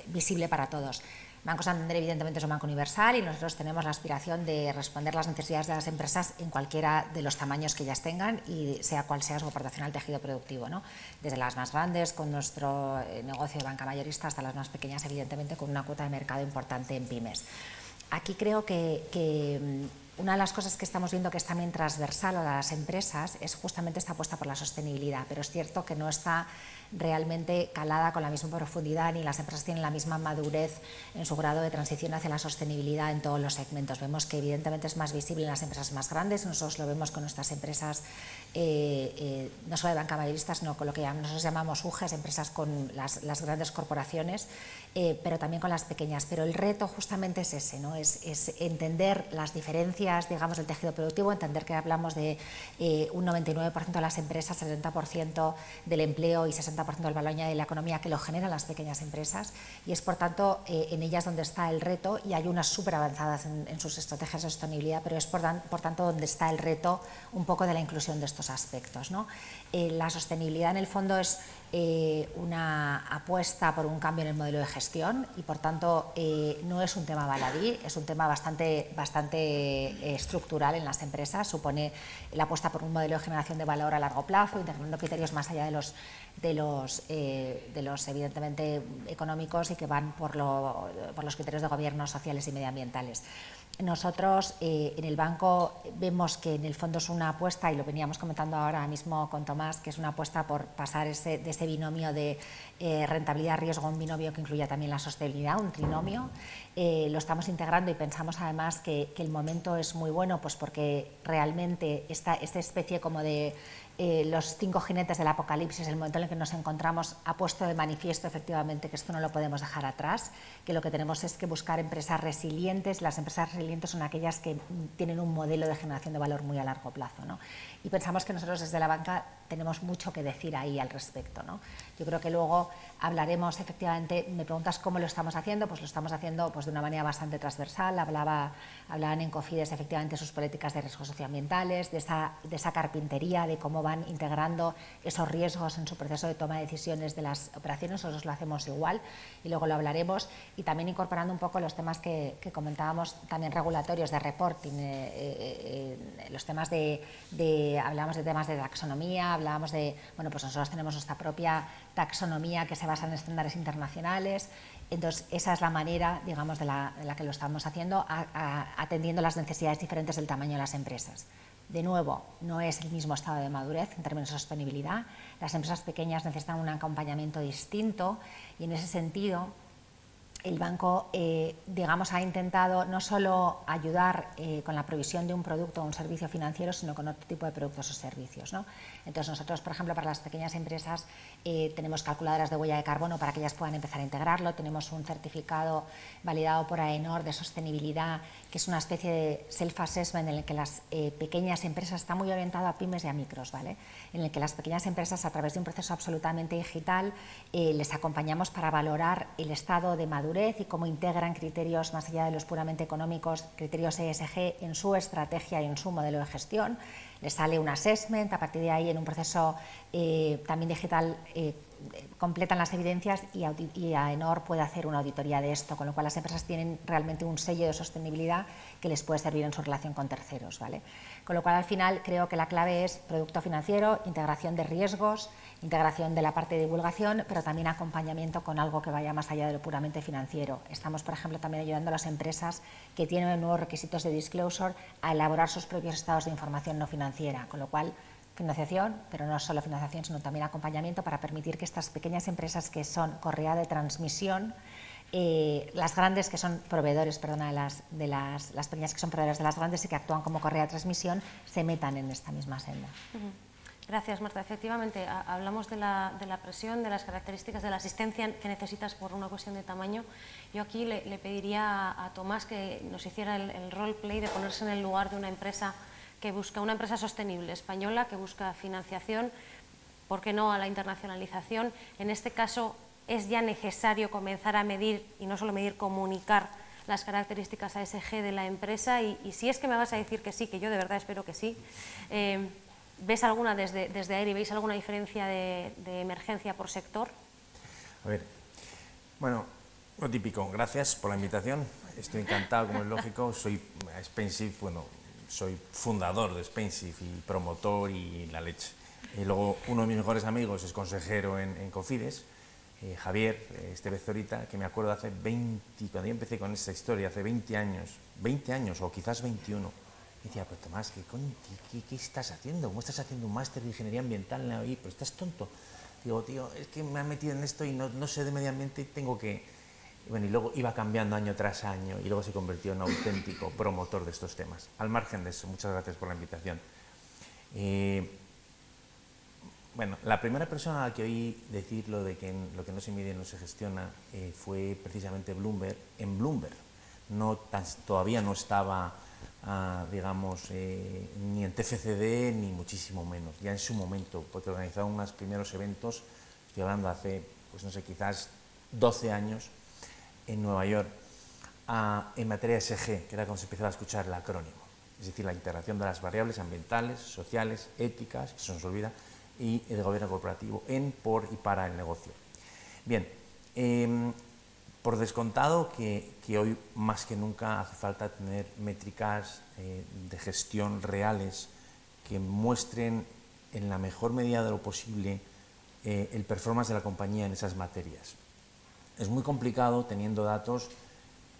visible para todos. Banco Santander evidentemente es un banco universal y nosotros tenemos la aspiración de responder las necesidades de las empresas en cualquiera de los tamaños que ellas tengan y sea cual sea su aportación al tejido productivo, ¿no? Desde las más grandes con nuestro negocio de banca mayorista hasta las más pequeñas, evidentemente con una cuota de mercado importante en pymes. Aquí creo que una de las cosas que estamos viendo que es también transversal a las empresas es justamente esta apuesta por la sostenibilidad, pero es cierto que no está realmente calada con la misma profundidad, ni las empresas tienen la misma madurez en su grado de transición hacia la sostenibilidad en todos los segmentos. Vemos que evidentemente es más visible en las empresas más grandes, nosotros lo vemos con nuestras empresas, no solo de banca mayorista, sino con lo que nosotros llamamos UGEs, empresas con las grandes corporaciones, pero también con las pequeñas. Pero el reto justamente es ese, ¿no? Es entender las diferencias, digamos, del tejido productivo, entender que hablamos de un 99% de las empresas, 70% del empleo y 60% del valor añadido de la economía que lo generan las pequeñas empresas, y es por tanto en ellas donde está el reto, y hay unas súper avanzadas en sus estrategias de sostenibilidad, pero es por tanto donde está el reto un poco de la inclusión de estos aspectos, ¿no? La sostenibilidad en el fondo es una apuesta por un cambio en el modelo de gestión y por tanto no es un tema baladí, es un tema bastante estructural en las empresas. Supone la apuesta por un modelo de generación de valor a largo plazo, integrando criterios más allá de los evidentemente económicos y que van por los criterios de gobierno sociales y medioambientales. Nosotros en el banco vemos que en el fondo es una apuesta, y lo veníamos comentando ahora mismo con Tomás, que es una apuesta por pasar de ese binomio de rentabilidad-riesgo a un binomio que incluya también la sostenibilidad, un trinomio. Lo estamos integrando y pensamos además que el momento es muy bueno, pues porque realmente esta especie como de los 5 jinetes del apocalipsis, el momento en el que nos encontramos, ha puesto de manifiesto efectivamente que esto no lo podemos dejar atrás, que lo que tenemos es que buscar empresas resilientes. Las empresas resilientes son aquellas que tienen un modelo de generación de valor muy a largo plazo, ¿no? Y pensamos que nosotros desde la banca tenemos mucho que decir ahí al respecto, ¿no? Yo creo que luego hablaremos efectivamente, me preguntas cómo lo estamos haciendo, pues lo estamos haciendo pues de una manera bastante transversal. Hablaban en Cofides efectivamente sus políticas de riesgos socioambientales, de esa carpintería, de cómo van integrando esos riesgos en su proceso de toma de decisiones de las operaciones. Nosotros lo hacemos igual y luego lo hablaremos, y también incorporando un poco los temas que comentábamos también regulatorios de reporting, los temas hablábamos de temas de taxonomía, hablábamos de, bueno, pues nosotros tenemos nuestra propia taxonomía que se basa en estándares internacionales. Entonces, esa es la manera, digamos, de la que lo estamos haciendo, atendiendo las necesidades diferentes del tamaño de las empresas. De nuevo, no es el mismo estado de madurez en términos de sostenibilidad. Las empresas pequeñas necesitan un acompañamiento distinto y, en ese sentido, el banco, digamos, ha intentado no solo ayudar con la provisión de un producto o un servicio financiero, sino con otro tipo de productos o servicios, ¿no? Entonces, nosotros, por ejemplo, para las pequeñas empresas tenemos calculadoras de huella de carbono para que ellas puedan empezar a integrarlo. Tenemos un certificado validado por AENOR de sostenibilidad, que es una especie de self-assessment en el que las pequeñas empresas, está muy orientado a pymes y a micros, ¿vale? En el que las pequeñas empresas, a través de un proceso absolutamente digital, les acompañamos para valorar el estado de madurez y cómo integran criterios más allá de los puramente económicos, criterios ESG en su estrategia y en su modelo de gestión. Les sale un assessment, a partir de ahí, en un proceso también digital, completan las evidencias y AENOR puede hacer una auditoría de esto, con lo cual las empresas tienen realmente un sello de sostenibilidad que les puede servir en su relación con terceros, ¿vale? Con lo cual, al final, creo que la clave es producto financiero, integración de riesgos, integración de la parte de divulgación, pero también acompañamiento con algo que vaya más allá de lo puramente financiero. Estamos, por ejemplo, también ayudando a las empresas que tienen nuevos requisitos de disclosure a elaborar sus propios estados de información no financiera, con lo cual financiación, pero no solo financiación, sino también acompañamiento para permitir que estas pequeñas empresas que son correa de transmisión, las grandes que son proveedores, perdona, las pequeñas que son proveedores de las grandes y que actúan como correa de transmisión, se metan en esta misma senda. Gracias, Marta. Efectivamente, hablamos de la presión, de las características de la asistencia que necesitas por una cuestión de tamaño. Yo aquí le pediría a Tomás que nos hiciera el roleplay de ponerse en el lugar de una empresa que busca, una empresa sostenible española que busca financiación, ¿por qué no a la internacionalización? En este caso, ¿es ya necesario comenzar a medir, y no solo medir, comunicar las características ESG de la empresa? Y si es que me vas a decir que sí, que yo de verdad espero que sí, ¿ves alguna desde AERI, veis alguna diferencia de emergencia por sector? A ver, bueno, lo típico, gracias por la invitación, estoy encantado, como es lógico, soy Spensive, bueno, soy fundador de Spensive y promotor y la leche. Y luego uno de mis mejores amigos es consejero en Cofides, Javier Estevez Zorita, que me acuerdo hace 20, cuando yo empecé con esta historia, hace 20 años o quizás 21, me decía, pues Tomás, ¿qué estás haciendo? ¿Cómo estás haciendo un máster de ingeniería ambiental en la OI? Pues estás tonto. Digo, tío, es que me han metido en esto y no sé de medio ambiente y tengo que... Bueno, y luego iba cambiando año tras año y luego se convirtió en un auténtico promotor de estos temas. Al margen de eso, muchas gracias por la invitación. Bueno, la primera persona a la que oí decir lo de que lo que no se mide no se gestiona fue precisamente Bloomberg. En Bloomberg todavía no estaba, digamos, ni en TFCD ni muchísimo menos. Ya en su momento, porque organizaron unos primeros eventos, estoy hablando hace, pues no sé, quizás 12 años, en Nueva York, en materia de ESG, que era cuando se empezaba a escuchar el acrónimo, es decir, la integración de las variables ambientales, sociales, éticas, que se nos olvida, y el gobierno corporativo en, por y para el negocio. Bien, por descontado que hoy más que nunca hace falta tener métricas de gestión reales que muestren en la mejor medida de lo posible el performance de la compañía en esas materias. Es muy complicado teniendo datos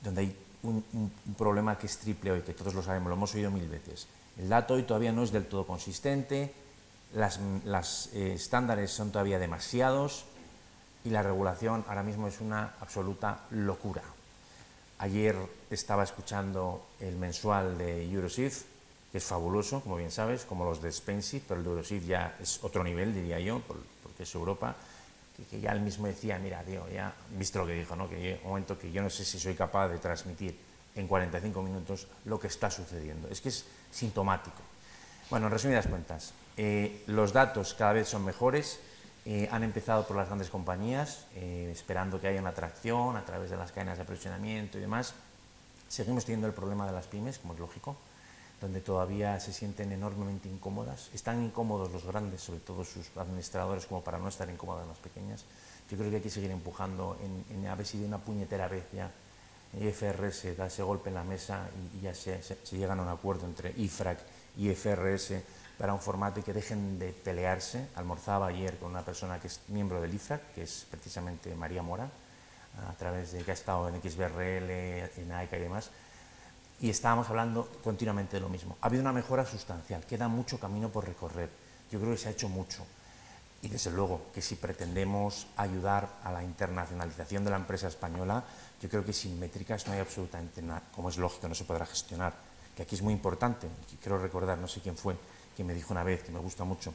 donde hay un problema que es triple hoy, que todos lo sabemos, lo hemos oído 1000 veces. El dato hoy todavía no es del todo consistente, las estándares son todavía demasiados y la regulación ahora mismo es una absoluta locura. Ayer estaba escuchando el mensual de Eurosif, que es fabuloso, como bien sabes, como los de Spensive, pero el de Eurosif ya es otro nivel, diría yo, porque es Europa. Que ya él mismo decía, mira, tío, ya viste lo que dijo, ¿no? Que llega un momento que yo no sé si soy capaz de transmitir en 45 minutos lo que está sucediendo. Es que es sintomático. Bueno, en resumidas cuentas, los datos cada vez son mejores, han empezado por las grandes compañías, esperando que haya una atracción a través de las cadenas de aprovisionamiento y demás. Seguimos teniendo el problema de las pymes, como es lógico, donde todavía se sienten enormemente incómodas. Están incómodos los grandes, sobre todo sus administradores, como para no estar incómodas las pequeñas. Yo creo que hay que seguir empujando en a ver si de una puñetera vez ya IFRS da ese golpe en la mesa y ya se llegan a un acuerdo entre IFRAC y IFRS para un formato y que dejen de pelearse. Almorzaba ayer con una persona que es miembro del IFRAC, que es precisamente María Mora, a través de que ha estado en XBRL, en AECA y demás, y estábamos hablando continuamente de lo mismo. Ha habido una mejora sustancial, queda mucho camino por recorrer. Yo creo que se ha hecho mucho. Y desde luego que si pretendemos ayudar a la internacionalización de la empresa española, yo creo que sin métricas no hay absolutamente nada, como es lógico, no se podrá gestionar. Que aquí es muy importante, quiero recordar, no sé quién fue, que me dijo una vez, que me gusta mucho,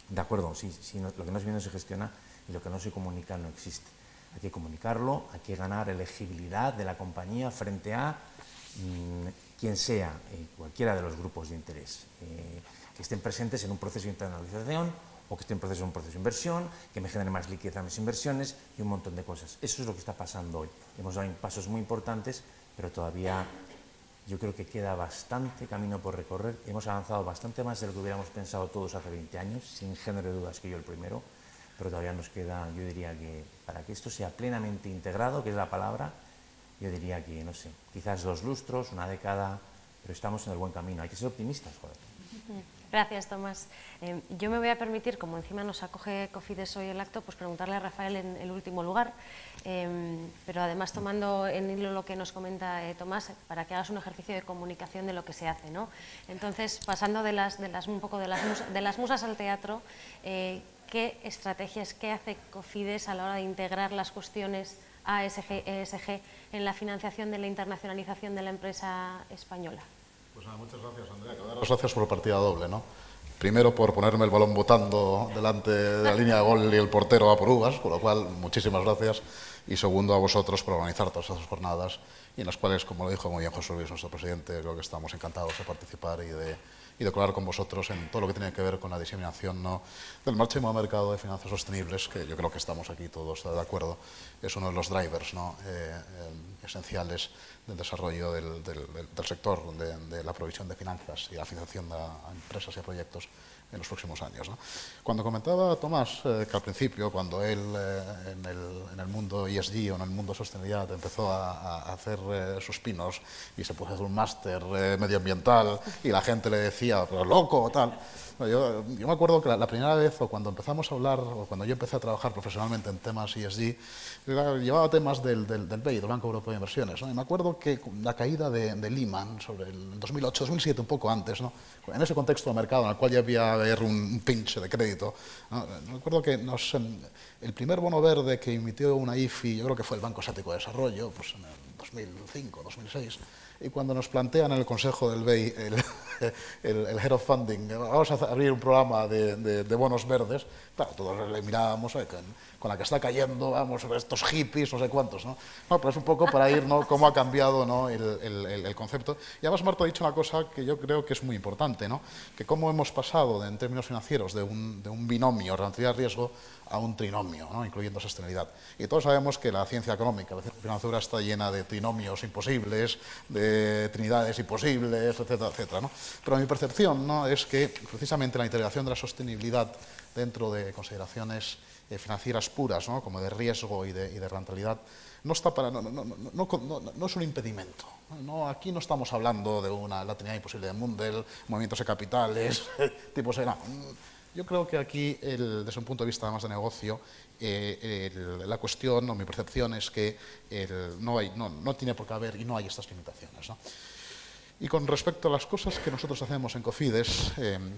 de acuerdo, si lo que no se viene no se gestiona y lo que no se comunica no existe. Hay que comunicarlo, hay que ganar elegibilidad de la compañía frente a quien sea, cualquiera de los grupos de interés, que estén presentes en un proceso de internacionalización o que estén presentes en un proceso de inversión, que me genere más liquidez a mis inversiones y un montón de cosas. Eso es lo que está pasando hoy. Hemos dado pasos muy importantes, pero todavía yo creo que queda bastante camino por recorrer. Hemos avanzado bastante más de lo que hubiéramos pensado todos hace 20 años, sin género de dudas que yo el primero, pero todavía nos queda, yo diría que para que esto sea plenamente integrado, que es la palabra, yo diría que, no sé, quizás 2 lustros, 1 década, pero estamos en el buen camino. Hay que ser optimistas, joder. Gracias, Tomás. Yo me voy a permitir, como encima nos acoge Cofides hoy el acto, pues preguntarle a Rafael en el último lugar, pero además tomando en hilo lo que nos comenta Tomás, para que hagas un ejercicio de comunicación de lo que se hace, ¿no? Entonces, pasando un poco de las musas al teatro, ¿qué estrategias, qué hace Cofides a la hora de integrar las cuestiones ASG, ESG en la financiación de la internacionalización de la empresa española? Pues nada, muchas gracias, Andrea. Muchas gracias por partida doble, ¿no? Primero por ponerme el balón botando delante de la línea de gol y el portero va por uvas, con lo cual muchísimas gracias. Y segundo a vosotros por organizar todas esas jornadas y en las cuales, como lo dijo muy bien José Luis, nuestro presidente, creo que estamos encantados de participar y de colaborar con vosotros en todo lo que tiene que ver con la diseminación, ¿no?, del máximo mercado de finanzas sostenibles, que yo creo que estamos aquí todos de acuerdo, es uno de los drivers, ¿no?, esenciales del desarrollo del sector de la provisión de finanzas y la financiación a empresas y a proyectos en los próximos años, ¿no? Cuando comentaba Tomás que al principio, cuando él en el mundo ESG o en el mundo sostenibilidad empezó a hacer sus pinos y se puso a hacer un máster medioambiental y la gente le decía, pero loco o tal. Yo me acuerdo que la primera vez, o cuando empezamos a hablar, o cuando yo empecé a trabajar profesionalmente en temas ESG, llevaba temas del BEI, del Banco Europeo de Inversiones, ¿no? Y me acuerdo que la caída de Lehman sobre el 2008, 2007, un poco antes, ¿no?, en ese contexto de mercado en el cual ya había un pinch de crédito, ¿no?, me acuerdo que el primer bono verde que emitió una IFI, yo creo que fue el Banco Asiático de Desarrollo, pues en el 2005, 2006, y cuando nos plantean en el Consejo del BEI el Head of Funding, vamos a abrir un programa de bonos verdes, claro, todos le mirábamos con la que está cayendo, vamos, estos hippies, no sé cuántos, ¿no? No, pero es un poco para ir, ¿no?, cómo ha cambiado, ¿no?, el concepto. Y además Marta ha dicho una cosa que yo creo que es muy importante, ¿no?, que cómo hemos pasado, en términos financieros, de un binomio rentabilidad-riesgo a un trinomio, ¿no?, incluyendo sostenibilidad. Y todos sabemos que la ciencia económica, la ciencia financiera está llena de trinomios imposibles, de trinidades imposibles, etcétera, etcétera, ¿no? Pero mi percepción, ¿no?, es que precisamente la integración de la sostenibilidad dentro de consideraciones financieras puras, ¿no?, como de riesgo y de rentabilidad, no es un impedimento. No, aquí no estamos hablando de la trinidad imposible de Mundell, movimientos de capitales, tipos de... No. Yo creo que aquí, desde un punto de vista más de negocio, la cuestión o mi percepción es que no tiene por qué haber y no hay estas limitaciones, ¿no? Y con respecto a las cosas que nosotros hacemos en Cofides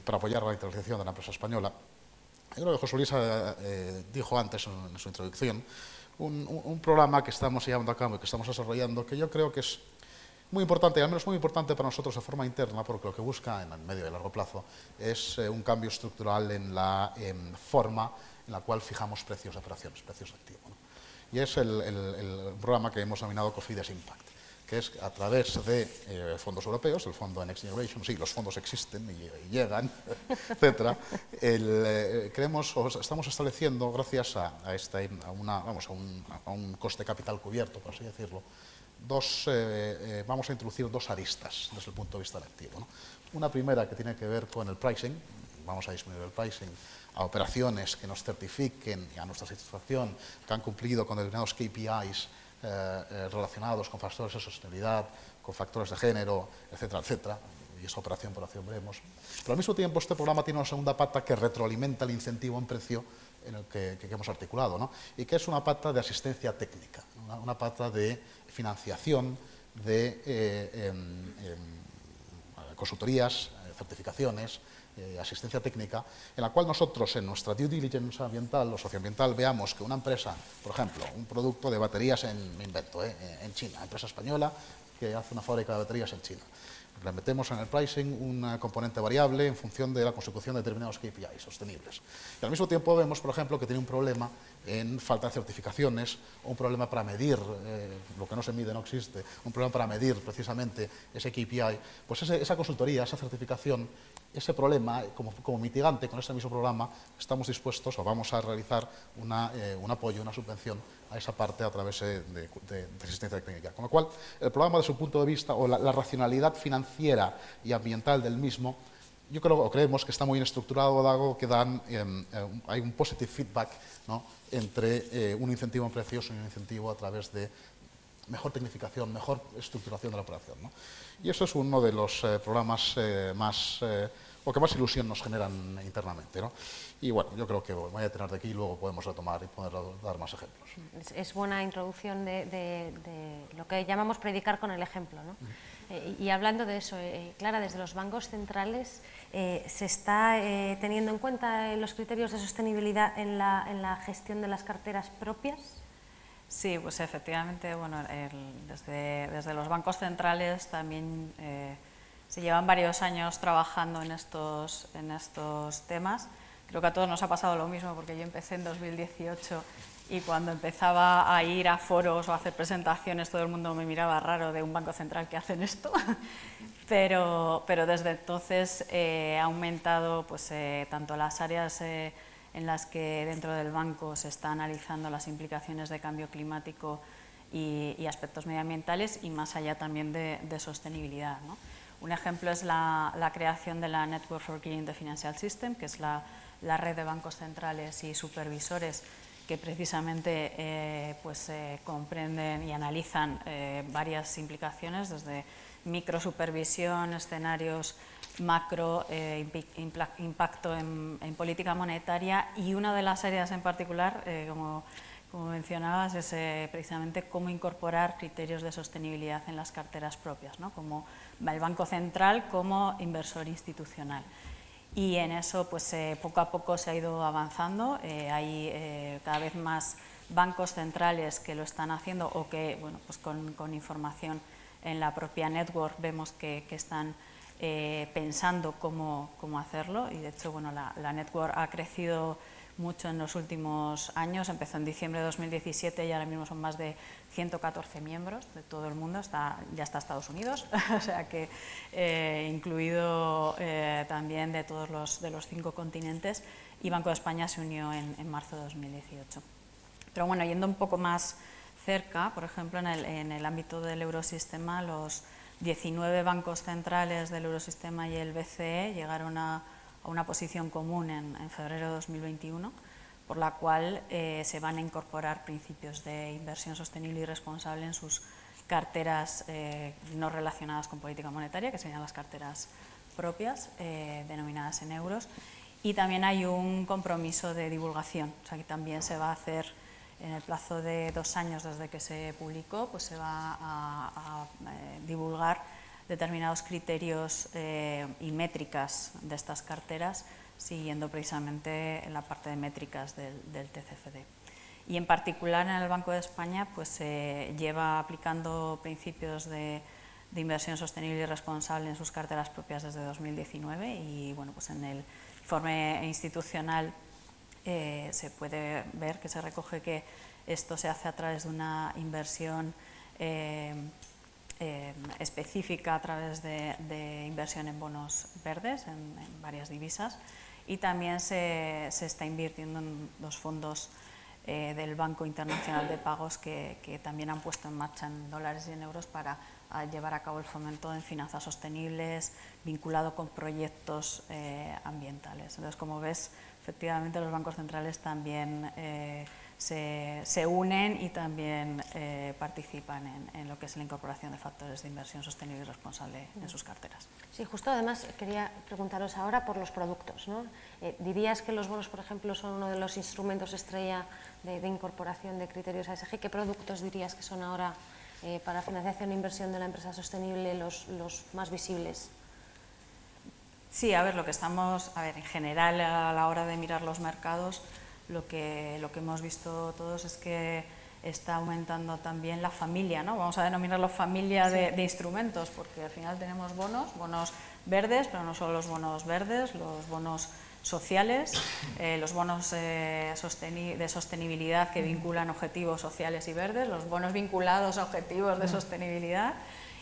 para apoyar la internacionalización de la empresa española, yo creo que José Luis dijo antes en su introducción un programa que estamos llevando a cabo y que estamos desarrollando, que yo creo que es muy importante, y al menos muy importante para nosotros de forma interna, porque lo que busca en el medio y largo plazo es un cambio estructural en la forma en la cual fijamos precios de operaciones, precios de activo, ¿no? Y es el programa que hemos denominado Cofides Impact, que es a través de fondos europeos, el fondo Next Generation, sí, los fondos existen y llegan, etcétera. Estamos estableciendo, gracias a un coste capital cubierto, por así decirlo, vamos a introducir dos aristas desde el punto de vista del activo, ¿no? Una primera que tiene que ver con el pricing. Vamos a disminuir el pricing a operaciones que nos certifiquen y a nuestra satisfacción que han cumplido con determinados KPIs relacionados con factores de sostenibilidad, con factores de género, etcétera, etcétera. Y esa operación por acción veremos. Pero al mismo tiempo este programa tiene una segunda pata que retroalimenta el incentivo en precio en el que hemos articulado, ¿no? Y que es una pata de asistencia técnica, una pata de financiación, de consultorías, certificaciones, asistencia técnica, en la cual nosotros en nuestra due diligence ambiental o socioambiental veamos que una empresa, por ejemplo, un producto de baterías en China, empresa española que hace una fábrica de baterías en China. Le metemos en el pricing una componente variable en función de la consecución de determinados KPIs sostenibles. Y al mismo tiempo vemos, por ejemplo, que tiene un problema en falta de certificaciones, o un problema para medir, lo que no se mide no existe, un problema para medir precisamente ese KPI, pues esa consultoría, esa certificación, ese problema, como mitigante con este mismo programa, estamos dispuestos o vamos a realizar un apoyo, una subvención a esa parte a través de asistencia técnica. Con lo cual, el programa, desde su punto de vista, o la racionalidad financiera y ambiental del mismo, yo creo o creemos que está muy bien estructurado, dado que hay un positive feedback, ¿no?, entre un incentivo en precios y un incentivo a través de mejor tecnificación, mejor estructuración de la operación, ¿no? Y eso es uno de los programas o que más ilusión nos generan internamente, ¿no? Y bueno, yo creo que voy a tener de aquí y luego podemos retomar y poder dar más ejemplos. Es buena introducción de lo que llamamos predicar con el ejemplo, ¿no? Y hablando de eso, Clara, desde los bancos centrales, ¿se está teniendo en cuenta los criterios de sostenibilidad en la gestión de las carteras propias? Sí, pues efectivamente, bueno, desde los bancos centrales también se llevan varios años trabajando en estos temas. Creo que a todos nos ha pasado lo mismo, porque yo empecé en 2018 y cuando empezaba a ir a foros o a hacer presentaciones todo el mundo me miraba raro de un banco central que hacen esto, pero desde entonces ha aumentado pues, tanto las áreas en las que dentro del banco se está analizando las implicaciones de cambio climático y aspectos medioambientales, y más allá también de sostenibilidad, ¿no? Un ejemplo es la creación de la Network for Greening the Financial System, que es la red de bancos centrales y supervisores que precisamente comprenden y analizan varias implicaciones, desde microsupervisión, escenarios macro, impacto en política monetaria, y una de las áreas en particular, como mencionabas, es precisamente cómo incorporar criterios de sostenibilidad en las carteras propias, ¿no? Como el Banco Central como inversor institucional. Y en eso, pues poco a poco se ha ido avanzando. Hay cada vez más bancos centrales que lo están haciendo, o que, bueno, pues con información en la propia network vemos que están pensando cómo hacerlo. Y de hecho, bueno, la network ha crecido mucho en los últimos años. Empezó en diciembre de 2017 y ahora mismo son más de 114 miembros de todo el mundo. Ya está Estados Unidos, o sea que incluido también de todos los 5 continentes, y Banco de España se unió en marzo de 2018. Pero bueno, yendo un poco más cerca, por ejemplo, en el ámbito del eurosistema, los 19 bancos centrales del eurosistema y el BCE llegaron a una posición común en febrero de 2021, por la cual se van a incorporar principios de inversión sostenible y responsable en sus carteras no relacionadas con política monetaria, que serían las carteras propias, denominadas en euros. Y también hay un compromiso de divulgación, o sea que también se va a hacer en el plazo de 2 años desde que se publicó, pues se va a divulgar determinados criterios y métricas de estas carteras, siguiendo precisamente la parte de métricas del TCFD. Y en particular en el Banco de España, pues se lleva aplicando principios de inversión sostenible y responsable en sus carteras propias desde 2019, y bueno, pues en el informe institucional se puede ver que se recoge que esto se hace a través de una inversión específica a través de inversión en bonos verdes, en varias divisas, y también se está invirtiendo en 2 fondos del Banco Internacional de Pagos que también han puesto en marcha en dólares y en euros para llevar a cabo el fomento en finanzas sostenibles vinculado con proyectos ambientales. Entonces, como ves, efectivamente los bancos centrales también se unen y también participan en lo que es la incorporación de factores de inversión sostenible y responsable en sus carteras. Sí, justo además quería preguntaros ahora por los productos, ¿no? ¿Dirías que los bonos, por ejemplo, son uno de los instrumentos estrella de incorporación de criterios ESG? ¿Qué productos dirías que son ahora para financiación e inversión de la empresa sostenible los más visibles? Sí, a ver, en general a la hora de mirar los mercados, lo que hemos visto todos es que está aumentando también la familia, ¿no? Vamos a denominarlo familia de instrumentos, porque al final tenemos bonos verdes, pero no solo los bonos verdes, los bonos sociales, los bonos de sostenibilidad que vinculan objetivos sociales y verdes, los bonos vinculados a objetivos de sostenibilidad,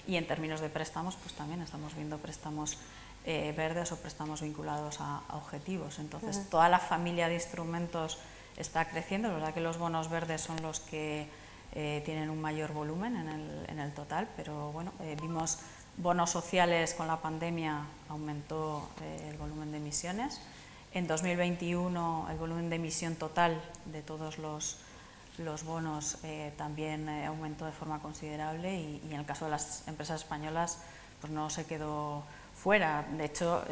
y en términos de préstamos, pues también estamos viendo préstamos verdes o préstamos vinculados a objetivos. Entonces, toda la familia de instrumentos está creciendo. Es verdad que los bonos verdes son los que tienen un mayor volumen en el total, pero bueno, vimos bonos sociales con la pandemia, aumentó el volumen de emisiones. En 2021 el volumen de emisión total de todos los bonos también aumentó de forma considerable y en el caso de las empresas españolas pues no se quedó fuera. De hecho,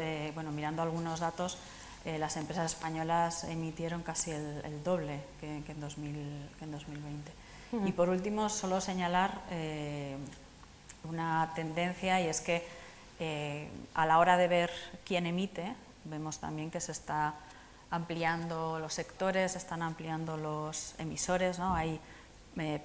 mirando algunos datos, las empresas españolas emitieron casi el doble que en 2020. Y por último, solo señalar una tendencia, y es que a la hora de ver quién emite, vemos también que se está ampliando los sectores, se están ampliando los emisores, ¿no? Hay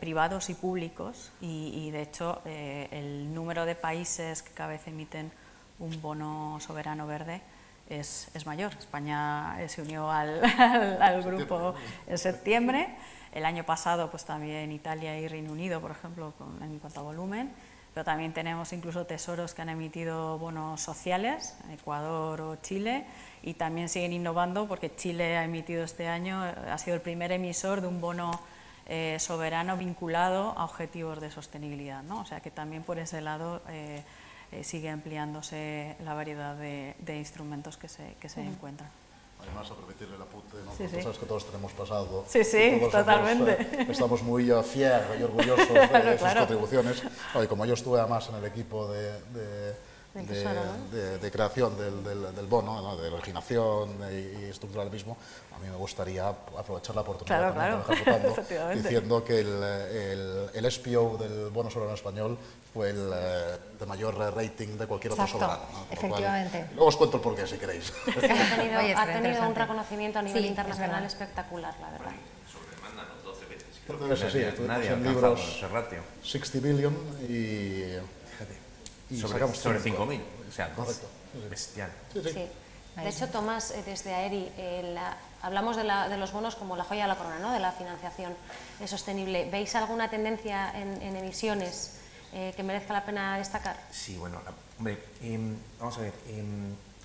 privados y públicos y de hecho el número de países que cada vez emiten un bono soberano verde es mayor. España se unió al grupo en septiembre. El año pasado pues también Italia y Reino Unido, por ejemplo, en cuanto a volumen, pero también tenemos incluso tesoros que han emitido bonos sociales, Ecuador o Chile, y también siguen innovando porque Chile ha emitido este año, ha sido el primer emisor de un bono soberano vinculado a objetivos de sostenibilidad, ¿no? O sea que también por ese lado sigue ampliándose la variedad de instrumentos que se encuentran. Además, a permitirle el apunte, ¿no? Sí, Cosas que todos tenemos pasado. Sí, todos totalmente. Estamos muy fieros y orgullosos de sus contribuciones. Y como yo estuve además en el equipo de creación del bono, ¿no? De originación y estructural mismo, a mí me gustaría aprovechar la oportunidad diciendo que el SPO del bono soberano español fue el de mayor rating de cualquier otro soberano, ¿no? Efectivamente. Luego os cuento el porqué si queréis. Ha tenido un reconocimiento a nivel internacional espectacular, la verdad. Sobremandan 12 veces. Creo que es así, Nadie ha en alcanzado libros ese ratio. 60 billion y sacamos Sobre 5. 5.000, o sea, Correcto. bestial. Sí. De hecho, Tomás, desde AERI, hablamos de los bonos como la joya de la corona, ¿no? De la financiación sostenible. ¿Veis alguna tendencia en emisiones que merezca la pena destacar? Sí, bueno, hombre, vamos a ver,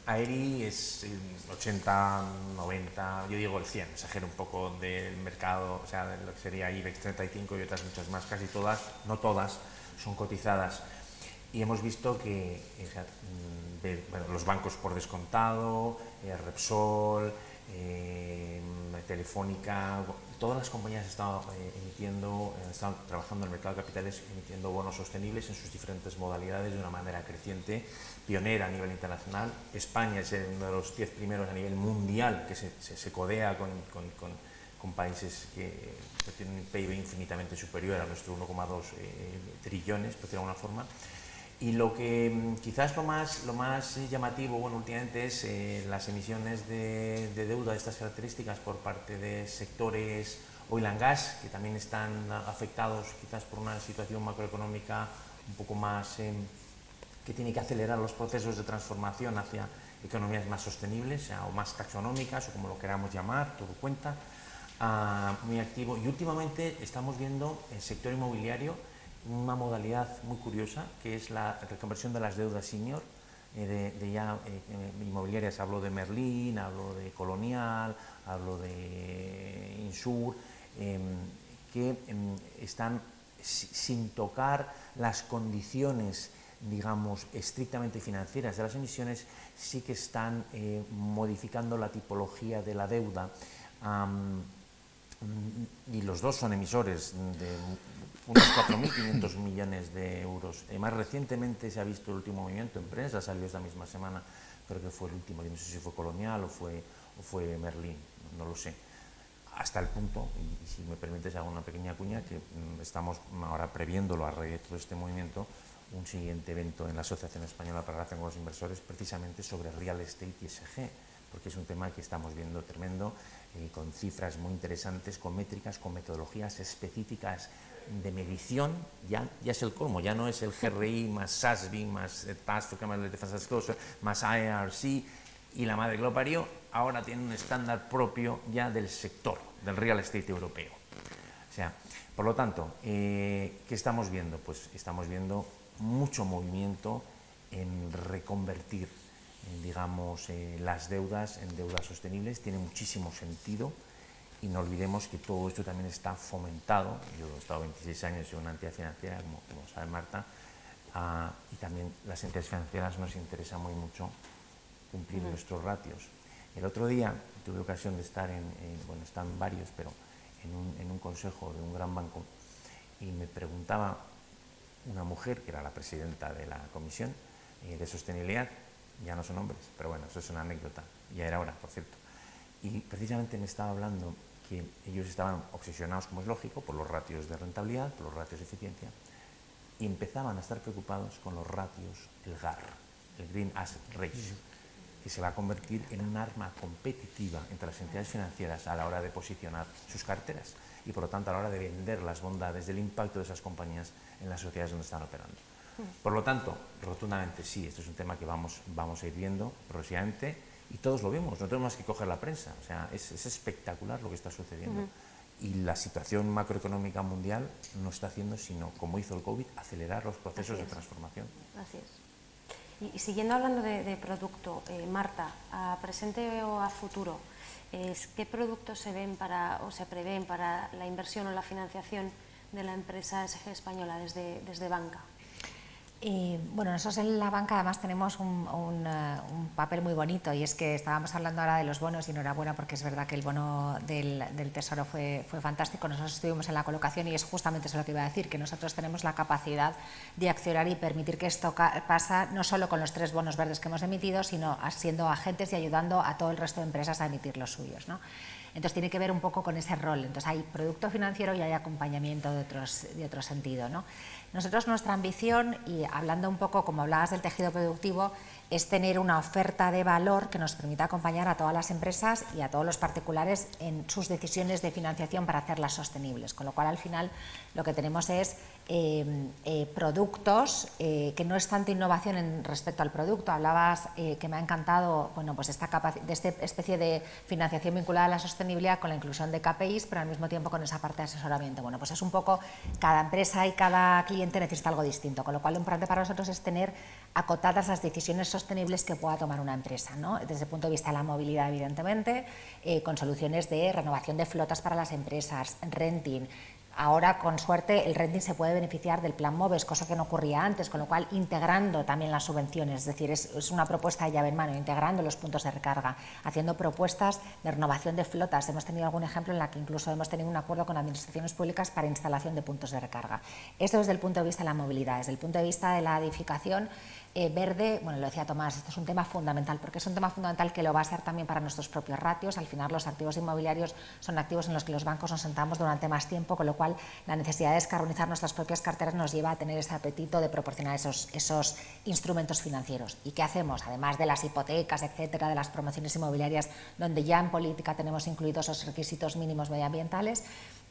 AERI es el 80, 90, yo digo el 100, exagero un poco del mercado, o sea, de lo que sería IBEX 35 y otras muchas más, casi todas, no todas, son cotizadas. Y hemos visto que los bancos por descontado, Repsol, Telefónica, todas las compañías están trabajando en el mercado de capitales emitiendo bonos sostenibles en sus diferentes modalidades de una manera creciente, pionera a nivel internacional. España es uno de los 10 primeros a nivel mundial que se codea con países que tienen un PIB infinitamente superior a nuestro 1,2 trillones, por decirlo de alguna forma. Y lo que quizás lo más llamativo, bueno, últimamente es las emisiones de deuda de estas características por parte de sectores oil and gas, que también están afectados quizás por una situación macroeconómica un poco más que tiene que acelerar los procesos de transformación hacia economías más sostenibles o más taxonómicas o como lo queramos llamar, todo cuenta, muy activo. Y últimamente estamos viendo el sector inmobiliario una modalidad muy curiosa, que es la reconversión de las deudas senior, inmobiliarias. Hablo de Merlin, hablo de Colonial, hablo de Insur, que están sin tocar las condiciones, digamos, estrictamente financieras de las emisiones, sí que están modificando la tipología de la deuda. Y los dos son emisores de unos 4.500 millones de euros. Más recientemente se ha visto el último movimiento en prensa, salió esta misma semana, creo que fue el último, yo no sé si fue Colonial o fue Merlin, no lo sé. Hasta el punto, y si me permites hago una pequeña cuña, que estamos ahora previéndolo a raíz de todo este movimiento, un siguiente evento en la Asociación Española para la Relación con los Inversores, precisamente sobre real estate y ESG, porque es un tema que estamos viendo tremendo, con cifras muy interesantes, con métricas, con metodologías específicas de medición. Ya es el colmo, ya no es el GRI más SASB, más Task Force on Defense Disclosure, más IRC y la madre que lo parió, ahora tiene un estándar propio ya del sector, del real estate europeo. O sea, por lo tanto, ¿qué estamos viendo? Pues estamos viendo mucho movimiento en reconvertir, digamos, las deudas en deudas sostenibles. Tiene muchísimo sentido y no olvidemos que todo esto también está fomentado. Yo he estado 26 años en una entidad financiera, como sabe Marta, y también las entidades financieras nos interesa muy mucho cumplir nuestros ratios. El otro día tuve ocasión de estar bueno, están varios, pero en un consejo de un gran banco, y me preguntaba una mujer, que era la presidenta de la Comisión de Sostenibilidad, ya no son hombres, pero bueno, eso es una anécdota, ya era hora, por cierto, y precisamente me estaba hablando que ellos estaban obsesionados, como es lógico, por los ratios de rentabilidad, por los ratios de eficiencia, y empezaban a estar preocupados con los ratios, el GAR, el Green Asset Ratio, que se va a convertir en un arma competitiva entre las entidades financieras a la hora de posicionar sus carteras y, por lo tanto, a la hora de vender las bondades del impacto de esas compañías en las sociedades donde están operando. Por lo tanto, rotundamente sí, esto es un tema que vamos a ir viendo progresivamente y todos lo vemos, no tenemos más que coger la prensa, o sea, es espectacular lo que está sucediendo. Y la situación macroeconómica mundial no está haciendo sino, como hizo el COVID, acelerar los procesos de transformación. Así es. Y siguiendo hablando de producto, Marta, a presente o a futuro, ¿qué productos se ven o se prevén para la inversión o la financiación de la empresa ESG española desde banca? Bueno, nosotros en la banca además tenemos un papel muy bonito, y es que estábamos hablando ahora de los bonos y enhorabuena porque es verdad que el bono del Tesoro fue fantástico. Nosotros estuvimos en la colocación y es justamente eso lo que iba a decir, que nosotros tenemos la capacidad de accionar y permitir que esto pasa no solo con los 3 bonos verdes que hemos emitido, sino siendo agentes y ayudando a todo el resto de empresas a emitir los suyos, ¿no? Entonces tiene que ver un poco con ese rol. Entonces hay producto financiero y hay acompañamiento de otro sentido, ¿no? Nosotros, nuestra ambición, y hablando un poco como hablabas del tejido productivo, es tener una oferta de valor que nos permita acompañar a todas las empresas y a todos los particulares en sus decisiones de financiación para hacerlas sostenibles, con lo cual al final lo que tenemos es productos que no es tanto innovación respecto al producto. Hablabas que me ha encantado, bueno, pues esta especie de financiación vinculada a la sostenibilidad con la inclusión de KPIs, pero al mismo tiempo con esa parte de asesoramiento. Bueno, pues es un poco, cada empresa y cada cliente necesita algo distinto, con lo cual lo importante para nosotros es tener acotadas las decisiones sostenibles que pueda tomar una empresa, ¿no? Desde el punto de vista de la movilidad, evidentemente, con soluciones de renovación de flotas para las empresas, renting. Ahora, con suerte, el renting se puede beneficiar del plan MOVES, cosa que no ocurría antes, con lo cual integrando también las subvenciones, es decir, es una propuesta de llave en mano, integrando los puntos de recarga, haciendo propuestas de renovación de flotas. Hemos tenido algún ejemplo en la que incluso hemos tenido un acuerdo con administraciones públicas para instalación de puntos de recarga. Esto desde el punto de vista de la movilidad. Desde el punto de vista de la edificación verde, bueno, lo decía Tomás, esto es un tema fundamental, porque es un tema fundamental que lo va a ser también para nuestros propios ratios. Al final, los activos inmobiliarios son activos en los que los bancos nos sentamos durante más tiempo, con lo cual la necesidad de descarbonizar nuestras propias carteras nos lleva a tener ese apetito de proporcionar esos instrumentos financieros. ¿Y qué hacemos? Además de las hipotecas, etcétera, de las promociones inmobiliarias, donde ya en política tenemos incluidos esos requisitos mínimos medioambientales,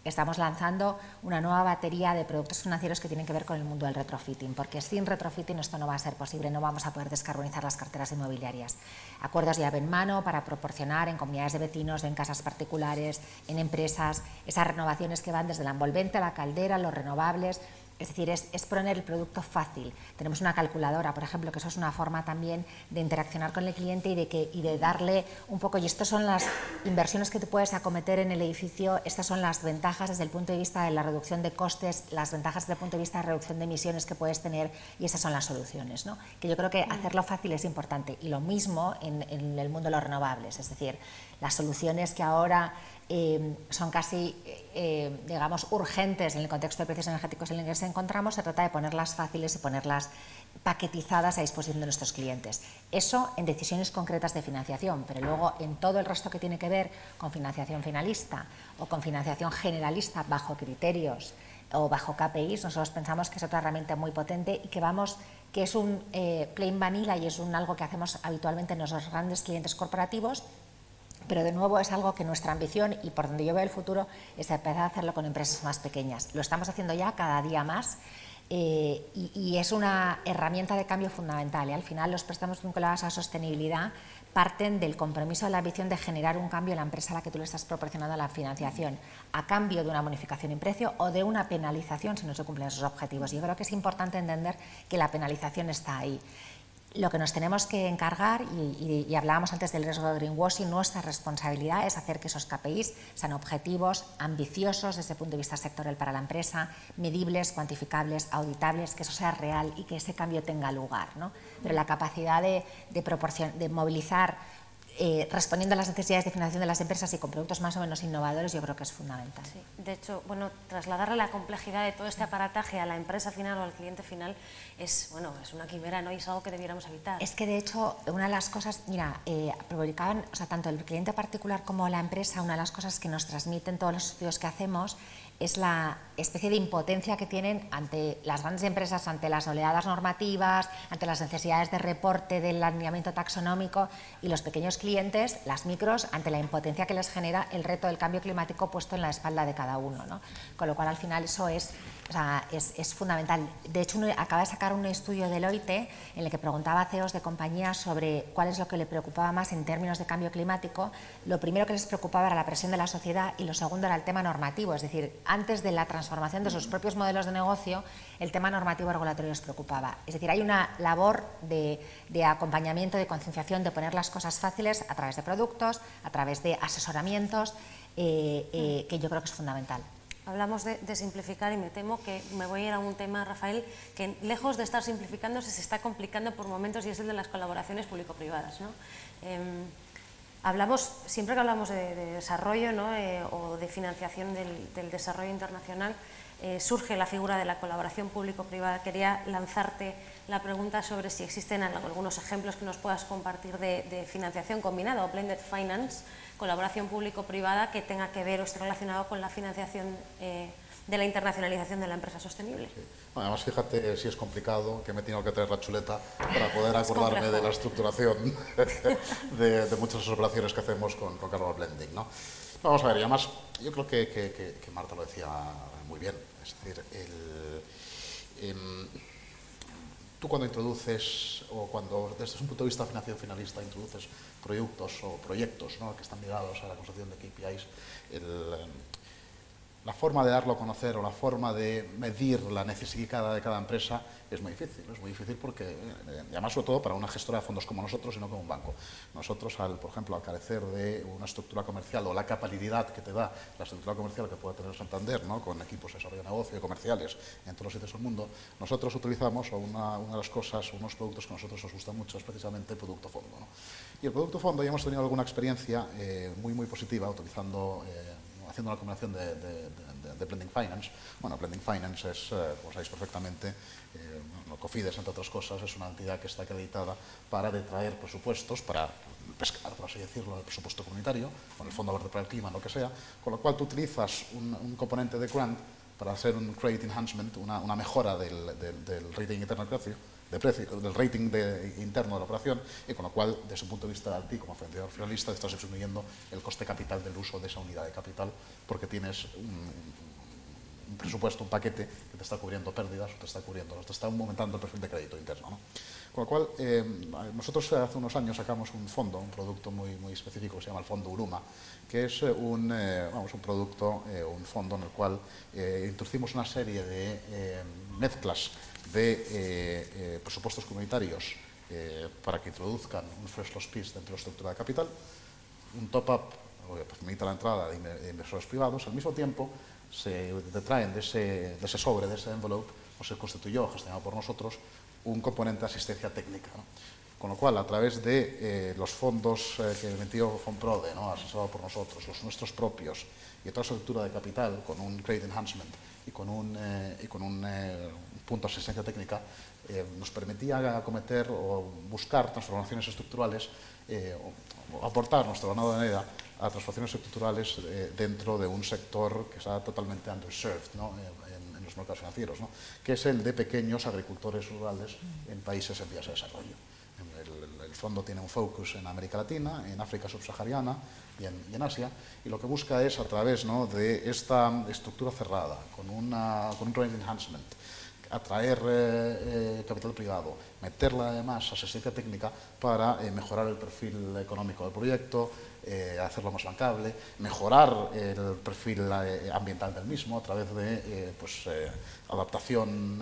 estamos lanzando una nueva batería de productos financieros que tienen que ver con el mundo del retrofitting, porque sin retrofitting esto no va a ser posible, no vamos a poder descarbonizar las carteras inmobiliarias. Acuerdos llave en mano para proporcionar en comunidades de vecinos, en casas particulares, en empresas, esas renovaciones que van desde la envolvente a la caldera, los renovables, Es decir, es poner el producto fácil. Tenemos una calculadora, por ejemplo, que eso es una forma también de interaccionar con el cliente y de darle un poco, y estas son las inversiones que te puedes acometer en el edificio, estas son las ventajas desde el punto de vista de la reducción de costes, las ventajas desde el punto de vista de reducción de emisiones que puedes tener, y estas son las soluciones, ¿no? Que yo creo que hacerlo fácil es importante, y lo mismo en el mundo de los renovables, es decir, las soluciones que ahora son casi, digamos, urgentes en el contexto de precios energéticos en el que nos encontramos, se trata de ponerlas fáciles y ponerlas paquetizadas a disposición de nuestros clientes. Eso en decisiones concretas de financiación, pero luego en todo el resto que tiene que ver con financiación finalista o con financiación generalista bajo criterios o bajo KPIs, nosotros pensamos que es otra herramienta muy potente y que es un plain vanilla y es algo que hacemos habitualmente en nuestros grandes clientes corporativos. Pero de nuevo es algo que nuestra ambición y por donde yo veo el futuro es empezar a hacerlo con empresas más pequeñas. Lo estamos haciendo ya cada día más y es una herramienta de cambio fundamental. Al final los préstamos vinculados a sostenibilidad parten del compromiso de la ambición de generar un cambio en la empresa a la que tú le estás proporcionando la financiación a cambio de una bonificación en precio o de una penalización si no se cumplen esos objetivos. Yo creo que es importante entender que la penalización está ahí. Lo que nos tenemos que encargar, y hablábamos antes del riesgo de greenwashing, nuestra responsabilidad es hacer que esos KPIs sean objetivos, ambiciosos desde el punto de vista sectorial para la empresa, medibles, cuantificables, auditables, que eso sea real y que ese cambio tenga lugar, ¿no? Pero la capacidad de movilizar respondiendo a las necesidades de financiación de las empresas y con productos más o menos innovadores, yo creo que es fundamental. Sí. De hecho, bueno, trasladarle la complejidad de todo este aparataje a la empresa final o al cliente final es una quimera, ¿no? Y es algo que debiéramos evitar. Es que, de hecho, una de las cosas, mira, publicaban, o sea, tanto el cliente particular como la empresa, una de las cosas que nos transmiten todos los estudios que hacemos es la especie de impotencia que tienen ante las grandes empresas, ante las oleadas normativas, ante las necesidades de reporte del alineamiento taxonómico, y los pequeños clientes, las micros, ante la impotencia que les genera el reto del cambio climático puesto en la espalda de cada uno, ¿no? Con lo cual, al final, eso es fundamental. De hecho, acaba de sacar un estudio Deloitte en el que preguntaba a CEOs de compañías sobre cuál es lo que le preocupaba más en términos de cambio climático. Lo primero que les preocupaba era la presión de la sociedad y lo segundo era el tema normativo, es decir, antes de la transformación de sus propios modelos de negocio, el tema normativo regulatorio les preocupaba. Es decir, hay una labor de acompañamiento, de concienciación, de poner las cosas fáciles a través de productos, a través de asesoramientos, que yo creo que es fundamental. Hablamos de simplificar y me temo que me voy a ir a un tema, Rafael, que lejos de estar simplificando se está complicando por momentos y es el de las colaboraciones público-privadas, ¿no? Siempre que hablamos de desarrollo, ¿no? O de financiación del desarrollo internacional, surge la figura de la colaboración público-privada. Quería lanzarte la pregunta sobre si existen algunos ejemplos que nos puedas compartir de financiación combinada o blended finance, colaboración público-privada que tenga que ver o esté relacionado con la financiación de la internacionalización de la empresa sostenible. Sí. Bueno, además, fíjate si es complicado, que me he tenido que traer la chuleta para poder acordarme de la estructuración de muchas operaciones que hacemos con Carbon Blending, ¿no? Vamos a ver, y además yo creo que Marta lo decía muy bien, es decir, tú cuando introduces, o cuando desde un punto de vista de financiación finalista introduces productos o proyectos, ¿no? Que están ligados a la construcción de KPIs, la forma de darlo a conocer o la forma de medir la necesidad de cada empresa es muy difícil porque, además, sobre todo para una gestora de fondos como nosotros y no como un banco. Nosotros, por ejemplo, al carecer de una estructura comercial o la capacidad que te da la estructura comercial que puede tener Santander, ¿no? Con equipos de desarrollo de negocio y comerciales en todos los sitios del mundo, nosotros utilizamos una de las cosas, unos productos que a nosotros nos gustan mucho, es precisamente el producto fondo, ¿no? Y el producto fondo ya hemos tenido alguna experiencia muy positiva utilizando haciendo una combinación de blending finance. Bueno, blending finance es, como sabéis perfectamente, Cofides, entre otras cosas, es una entidad que está acreditada para detraer presupuestos, para pescar, por así decirlo, el presupuesto comunitario, con el Fondo Verde para el Clima, lo que sea, con lo cual tú utilizas un componente de grant para hacer un credit enhancement, una mejora del rating interno de precio, del rating interno de la operación, y con lo cual, desde un punto de vista de ti como financiador finalista, estás disminuyendo el coste capital del uso de esa unidad de capital, porque tienes un presupuesto, un paquete que te está cubriendo pérdidas o te está aumentando el perfil de crédito interno, ¿no? Con Con lo cual, nosotros hace unos años sacamos un fondo, un producto muy específico que se llama el Fondo Uruma, que es un producto, un fondo en el cual introducimos una serie de mezclas de presupuestos comunitarios para que introduzcan un fresh loss piece dentro de la estructura de capital, un top-up que permita la entrada de inversores privados. Al mismo tiempo, se detraen de ese sobre, de ese envelope, o se constituyó, gestionado por nosotros, un componente de asistencia técnica, ¿no? Con lo cual, a través de los fondos que emitió Fonprode, ¿no?, asesorado por nosotros, los nuestros propios, y toda esa estructura de capital, con un credit enhancement y con un punto de asistencia técnica, nos permitía acometer o buscar transformaciones estructurales, o aportar nuestro granado de arena a transformaciones estructurales dentro de un sector que está totalmente underserved, ¿no?, en los mercados financieros, ¿no?, que es el de pequeños agricultores rurales en países en vías de desarrollo. El fondo tiene un focus en América Latina, en África subsahariana y en Asia, y lo que busca es, a través, ¿no?, de esta estructura cerrada, con un credit enhancement, atraer capital privado, meterla además asistencia técnica para mejorar el perfil económico del proyecto, hacerlo más bancable, mejorar el perfil ambiental del mismo a través de adaptación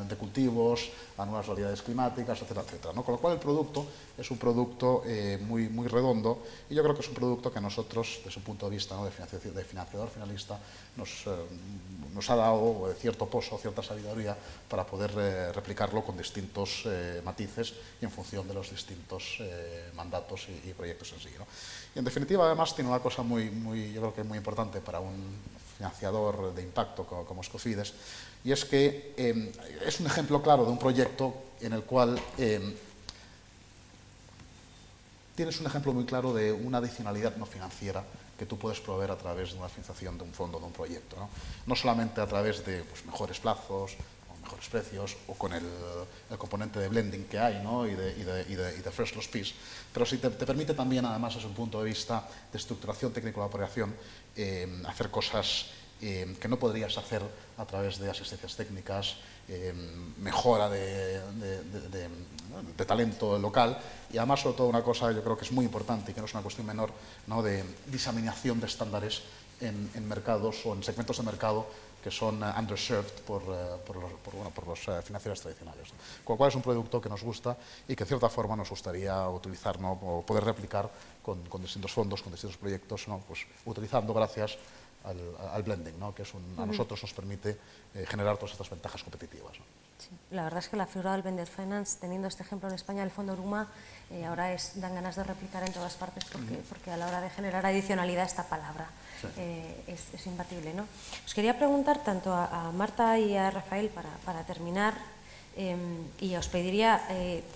de cultivos a nuevas realidades climáticas, etcétera, etcétera, ¿no? Con lo cual el producto es un producto muy redondo, y yo creo que es un producto que a nosotros, desde un punto de vista, ¿no?, de financiador finalista, nos ha dado cierto pozo, cierta sabiduría para poder replicarlo con distintos matices y en función de los distintos mandatos y proyectos en sí, ¿no? Y en definitiva, además, tiene una cosa yo creo que muy importante para un financiador de impacto como es Cofides, y es que es un ejemplo claro de un proyecto en el cual tienes un ejemplo muy claro de una adicionalidad no financiera que tú puedes proveer a través de una financiación de un fondo, de un proyecto, ¿no? No solamente a través de mejores plazos, mejores precios, o con el componente de blending que hay, ¿no?, y de fresh loss piece, pero sí te permite también, además, desde un punto de vista de estructuración técnico de la operación, hacer cosas que no podrías hacer a través de asistencias técnicas, mejora de talento local, y además, sobre todo, una cosa yo creo que es muy importante y que no es una cuestión menor, ¿no?, de diseminación de estándares en mercados o en segmentos de mercado que son underserved por los financieros tradicionales, ¿no? Con lo cual es un producto que nos gusta y que, de cierta forma, nos gustaría utilizar, ¿no?, o poder replicar con distintos fondos, con distintos proyectos, ¿no?, pues utilizando gracias al blending, ¿no?, que a nosotros nos permite generar todas estas ventajas competitivas, ¿no? Sí, la verdad es que la figura del blended finance, teniendo este ejemplo en España, el Fondo Uruma, ahora dan ganas de replicar en todas partes, porque a la hora de generar adicionalidad, esta palabra es imbatible, ¿no? Os quería preguntar tanto a Marta y a Rafael, para terminar, y os pediría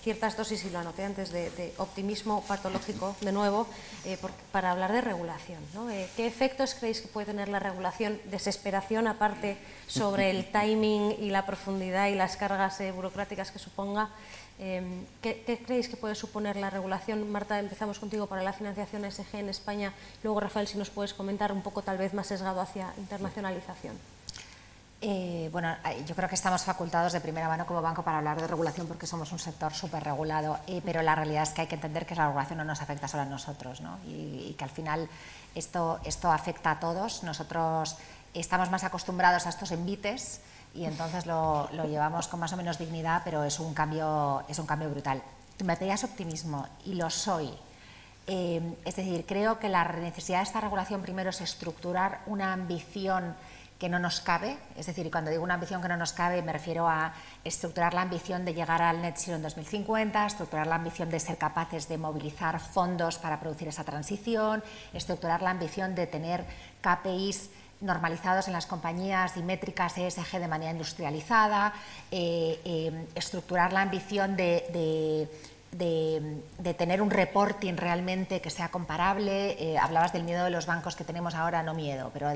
ciertas dosis, y lo anoté antes, de optimismo patológico, de nuevo, para hablar de regulación, ¿no? ¿Qué efectos creéis que puede tener la regulación? Desesperación aparte sobre el timing y la profundidad y las cargas burocráticas que suponga. ¿Qué creéis que puede suponer la regulación? Marta, empezamos contigo para la financiación ESG en España. Luego, Rafael, si nos puedes comentar un poco, tal vez más sesgado hacia internacionalización. Bueno, yo creo que estamos facultados de primera mano como banco para hablar de regulación, porque somos un sector súper regulado, pero la realidad es que hay que entender que la regulación no nos afecta solo a nosotros, ¿no? Y que al final esto afecta a todos. Nosotros estamos más acostumbrados a estos envites y entonces lo llevamos con más o menos dignidad, pero es un cambio brutal. Tú me pedías optimismo y lo soy. Es decir, creo que la necesidad de esta regulación primero es estructurar una ambición que no nos cabe, es decir, y cuando digo una ambición que no nos cabe me refiero a estructurar la ambición de llegar al net zero en 2050, estructurar la ambición de ser capaces de movilizar fondos para producir esa transición, estructurar la ambición de tener KPIs normalizados en las compañías y métricas ESG de manera industrializada, estructurar la ambición de tener un reporting realmente que sea comparable. Hablabas del miedo de los bancos que tenemos ahora, no miedo, pero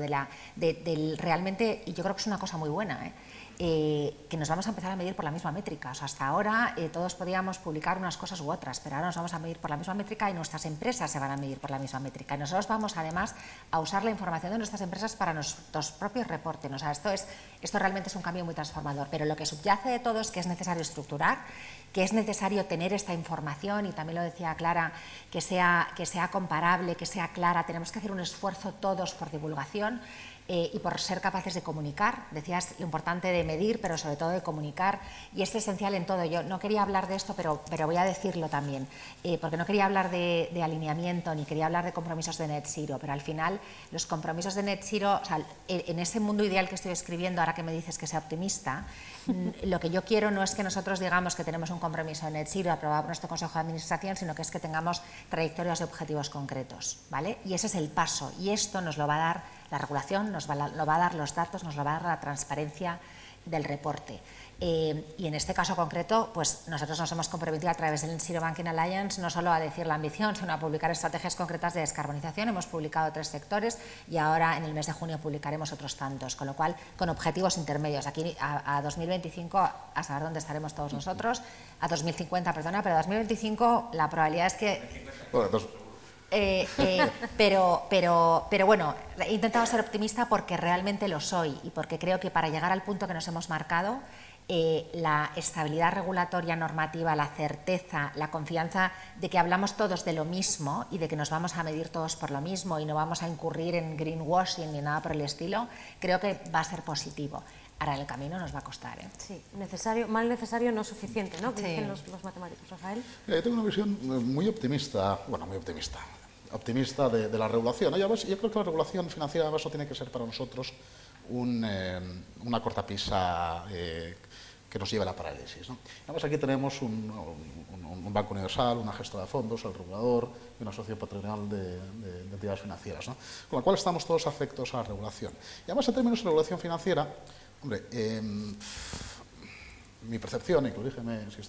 realmente, y yo creo que es una cosa muy buena, que nos vamos a empezar a medir por la misma métrica. O sea, hasta ahora todos podíamos publicar unas cosas u otras, pero ahora nos vamos a medir por la misma métrica y nuestras empresas se van a medir por la misma métrica. Y nosotros vamos además a usar la información de nuestras empresas para nuestros propios reportes. O sea, esto realmente es un cambio muy transformador, pero lo que subyace de todo es que es necesario estructurar, que es necesario tener esta información, y también lo decía Clara, que sea comparable, que sea clara. Tenemos que hacer un esfuerzo todos por divulgación y por ser capaces de comunicar. Decías lo importante de medir, pero sobre todo de comunicar, y es esencial en todo. Yo no quería hablar de esto, pero voy a decirlo también, porque no quería hablar de alineamiento, ni quería hablar de compromisos de Net Zero, pero al final los compromisos de Net Zero, o sea, en ese mundo ideal que estoy escribiendo, ahora que me dices que sea optimista, lo que yo quiero no es que nosotros digamos que tenemos un compromiso de Net Zero aprobado por nuestro Consejo de Administración, sino que es que tengamos trayectorias y objetivos concretos, ¿vale? Y ese es el paso, y esto nos lo va a dar la regulación, nos lo va a dar los datos, nos lo va a dar la transparencia del reporte. Y en este caso concreto, pues nosotros nos hemos comprometido a través del Net Zero Banking Alliance no solo a decir la ambición, sino a publicar estrategias concretas de descarbonización. Hemos publicado 3 sectores y ahora en el mes de junio publicaremos otros tantos, con lo cual con objetivos intermedios. Aquí a 2025, a saber dónde estaremos todos nosotros, a 2050, perdona, pero a 2025 la probabilidad es que... pero bueno, he intentado ser optimista porque realmente lo soy y porque creo que para llegar al punto que nos hemos marcado, la estabilidad regulatoria normativa, la certeza, la confianza de que hablamos todos de lo mismo y de que nos vamos a medir todos por lo mismo y no vamos a incurrir en greenwashing ni nada por el estilo, creo que va a ser positivo. Ahora el camino nos va a costar. Sí, necesario, mal necesario, no suficiente, ¿no? Que dicen los matemáticos. Rafael. Tengo una visión muy optimista, optimista de la regulación. Yo creo que la regulación financiera además no tiene que ser para nosotros una cortapisa que nos lleve a la parálisis, ¿no? Además aquí tenemos un banco universal, una gestora de fondos, el regulador y una asociación patronal de entidades financieras, ¿no? Con lo cual estamos todos afectos a la regulación. Y además en términos de regulación financiera, hombre, mi percepción, y corrígeme si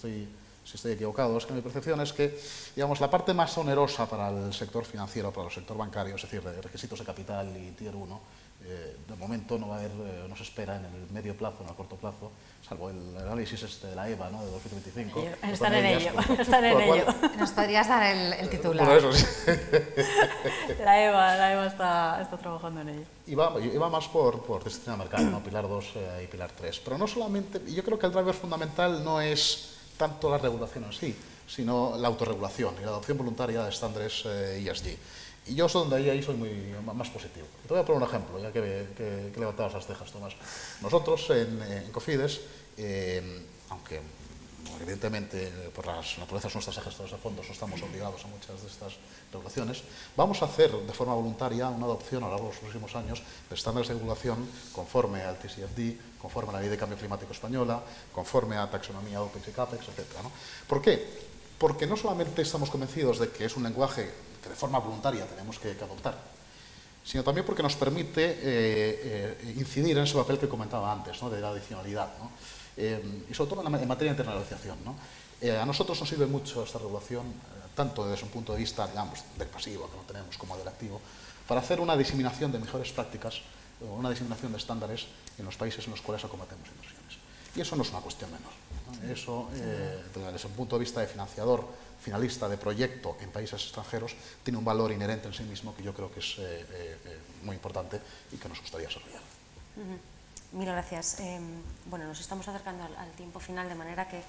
estoy equivocado, es que mi percepción es que, digamos, la parte más onerosa para el sector financiero, para el sector bancario, es decir, de requisitos de capital y Tier 1, de momento no va a haber, no se espera en el medio plazo, en el corto plazo, salvo el análisis de la EVA, ¿no, de 2025. Están en ello, están en ello. Nos podrías dar el titular. Bueno, eso sí. La EVA está trabajando en ello. Y va más por disciplina de mercado, ¿no? Pilar 2 y Pilar 3. Pero no solamente, yo creo que el driver fundamental no es tanto la regulación en sí, sino la autorregulación y la adopción voluntaria de estándares ESG. Y yo ahí soy más positivo. Te voy a poner un ejemplo, ya que levantabas las cejas, Tomás. Nosotros en Cofides, aunque evidentemente por las naturalezas nuestras gestores de fondos no estamos obligados a muchas de estas regulaciones, vamos a hacer de forma voluntaria una adopción a lo largo de los próximos años de estándares de regulación conforme al TCFD, conforme a la Ley de Cambio Climático Española, conforme a taxonomía OPEX y CAPEX, etc., ¿no? ¿Por qué? Porque no solamente estamos convencidos de que es un lenguaje que de forma voluntaria tenemos que adoptar, sino también porque nos permite incidir en ese papel que comentaba antes, ¿no?, de la adicionalidad, ¿no? Y sobre todo en materia de internalización, ¿no? A nosotros nos sirve mucho esta regulación, tanto desde un punto de vista, digamos, del pasivo, que no tenemos, como del activo, para hacer una diseminación de mejores prácticas, una diseminación de estándares en los países en los cuales acometemos inversiones. Y eso no es una cuestión menor, ¿no? Eso, desde un punto de vista de financiador, finalista de proyecto en países extranjeros, tiene un valor inherente en sí mismo que yo creo que es muy importante y que nos gustaría desarrollar. Mil gracias. Bueno, nos estamos acercando al tiempo final, de manera que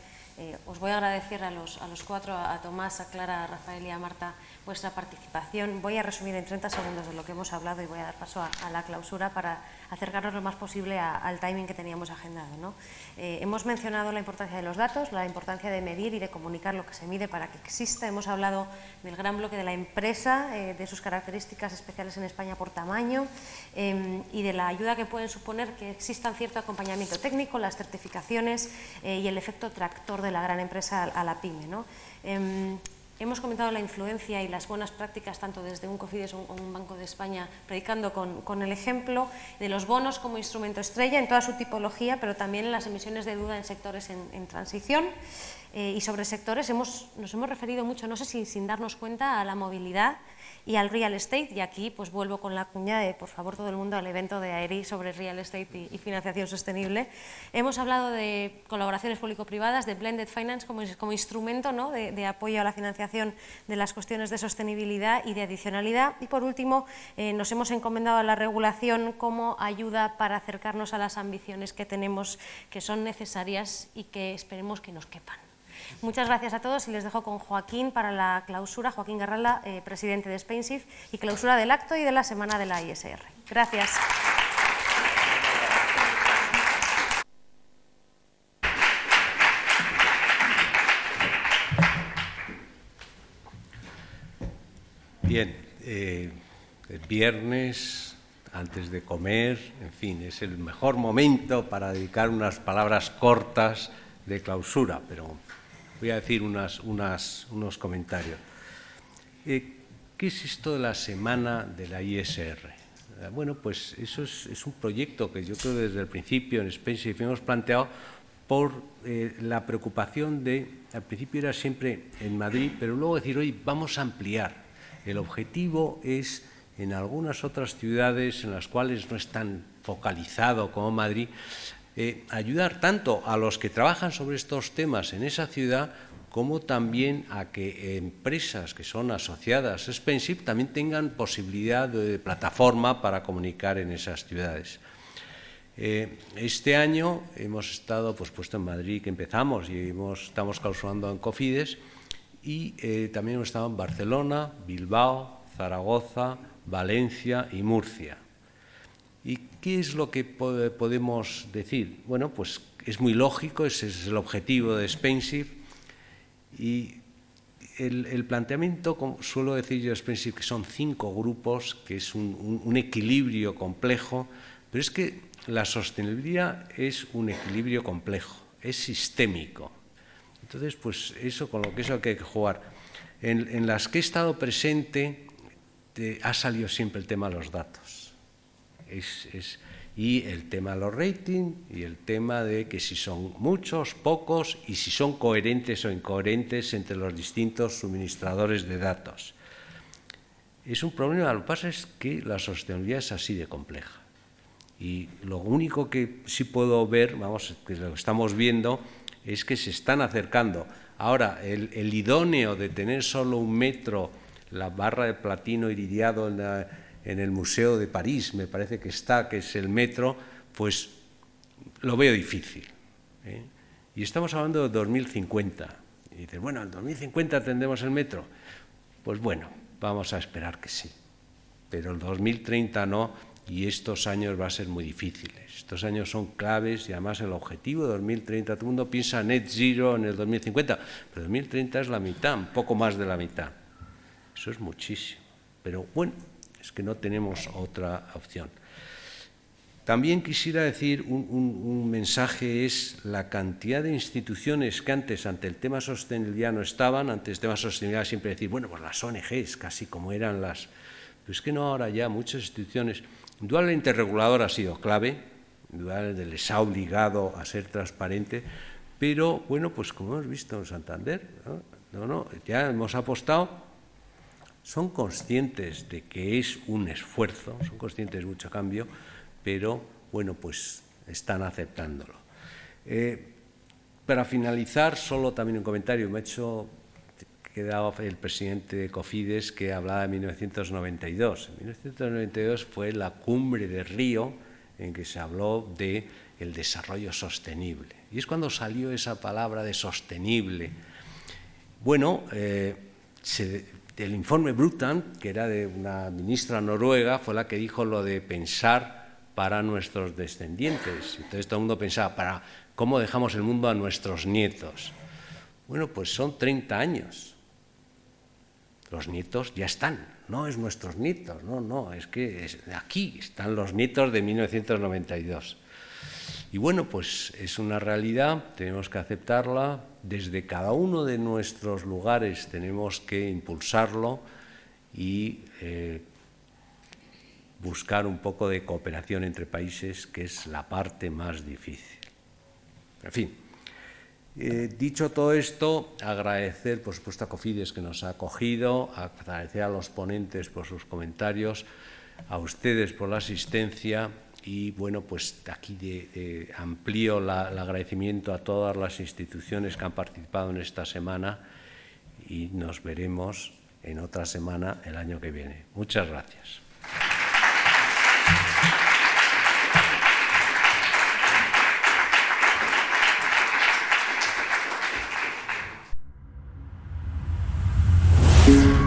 os voy a agradecer a los 4, a Tomás, a Clara, a Rafael y a Marta, vuestra participación. Voy a resumir en 30 segundos de lo que hemos hablado y voy a dar paso a la clausura para acercarnos lo más posible al timing que teníamos agendado, ¿no? Hemos mencionado la importancia de los datos, la importancia de medir y de comunicar lo que se mide para que exista. Hemos hablado del gran bloque de la empresa, de sus características especiales en España por tamaño y de la ayuda que pueden suponer que existan cierto acompañamiento técnico, las certificaciones y el efecto tractor de la gran empresa a la pyme, ¿no? Hemos comentado la influencia y las buenas prácticas tanto desde un Cofides o un Banco de España, predicando con el ejemplo de los bonos como instrumento estrella en toda su tipología, pero también en las emisiones de deuda en sectores en transición. y sobre sectores nos hemos referido mucho, no sé si sin darnos cuenta, a la movilidad y al real estate, y aquí pues vuelvo con la cuña de, por favor, todo el mundo al evento de AERI sobre real estate y financiación sostenible. Hemos hablado de colaboraciones público-privadas, de blended finance como instrumento, ¿no?, de apoyo a la financiación de las cuestiones de sostenibilidad y de adicionalidad, y por último nos hemos encomendado a la regulación como ayuda para acercarnos a las ambiciones que tenemos, que son necesarias y que esperemos que nos quepan. Muchas gracias a todos y les dejo con Joaquín para la clausura, Joaquín Garralda, presidente de SpainShift, y clausura del acto y de la semana de la ISR. Gracias. Bien, el viernes, antes de comer, en fin, es el mejor momento para dedicar unas palabras cortas de clausura, pero voy a decir unos comentarios. ¿Qué es esto de la semana de la ISR? Bueno, pues eso es un proyecto que yo creo que desde el principio en SpainShift hemos planteado por la preocupación de, al principio era siempre en Madrid, pero luego decir, oye, vamos a ampliar. El objetivo es, en algunas otras ciudades en las cuales no es tan focalizado como Madrid, ayudar tanto a los que trabajan sobre estos temas en esa ciudad como también a que empresas que son asociadas a SpainShift también tengan posibilidad de plataforma para comunicar en esas ciudades. Este año hemos estado puesto en Madrid, que empezamos, y estamos clausurando en Cofides, y también hemos estado en Barcelona, Bilbao, Zaragoza, Valencia y Murcia. ¿Y qué es lo que podemos decir? Bueno, pues es muy lógico, ese es el objetivo de SpainShift, y el planteamiento, como suelo decir yo de SpainShift, que son 5 grupos, que es un equilibrio complejo, pero es que la sostenibilidad es un equilibrio complejo, es sistémico. Entonces, pues eso, con lo que eso hay que jugar. En las que he estado presente ha salido siempre el tema de los datos. Y el tema de los ratings y el tema de que si son muchos, pocos, y si son coherentes o incoherentes entre los distintos suministradores de datos. Es un problema, lo que pasa es que la sostenibilidad es así de compleja. Y lo único que sí puedo ver, que lo que estamos viendo, es que se están acercando. Ahora, el idóneo de tener solo 1 metro, la barra de platino iridiado en el Museo de París, me parece que es el metro, pues lo veo difícil. Y estamos hablando de 2050. Y dices, bueno, en 2050 tendremos el metro. Pues bueno, vamos a esperar que sí. Pero el 2030 no. Y estos años va a ser muy difíciles. Estos años son claves y además el objetivo de 2030, todo el mundo piensa net zero en el 2050, pero 2030 es la mitad, un poco más de la mitad. Eso es muchísimo. Pero bueno, es que no tenemos otra opción. También quisiera decir un mensaje, es la cantidad de instituciones que antes ante el tema sostenibilidad no estaban, antes el tema sostenibilidad siempre decir, bueno, pues las ONGs, casi como eran las... Pero es que no, ahora ya muchas instituciones... Indudablemente el regulador ha sido clave, indudablemente les ha obligado a ser transparente, pero bueno, pues como hemos visto en Santander, ya hemos apostado, son conscientes de que es un esfuerzo, son conscientes de mucho cambio, pero bueno, pues están aceptándolo. Para finalizar, solo también un comentario, me ha quedado el presidente de Cofides que hablaba de 1992. En 1992 fue la cumbre de Río en que se habló del desarrollo sostenible. Y es cuando salió esa palabra de sostenible. Bueno, el informe Brundtland, que era de una ministra noruega, fue la que dijo lo de pensar para nuestros descendientes. Entonces todo el mundo pensaba, ¿para cómo dejamos el mundo a nuestros nietos? Bueno, pues son 30 años. Los nietos ya están, no es nuestros nietos, no, es que aquí están los nietos de 1992. Y bueno, pues es una realidad, tenemos que aceptarla, desde cada uno de nuestros lugares tenemos que impulsarlo y buscar un poco de cooperación entre países, que es la parte más difícil. En fin, Dicho todo esto, agradecer, por supuesto, a Cofides que nos ha acogido, agradecer a los ponentes por sus comentarios, a ustedes por la asistencia y, bueno, pues aquí amplío el agradecimiento a todas las instituciones que han participado en esta semana y nos veremos en otra semana el año que viene. Muchas gracias. Thank you.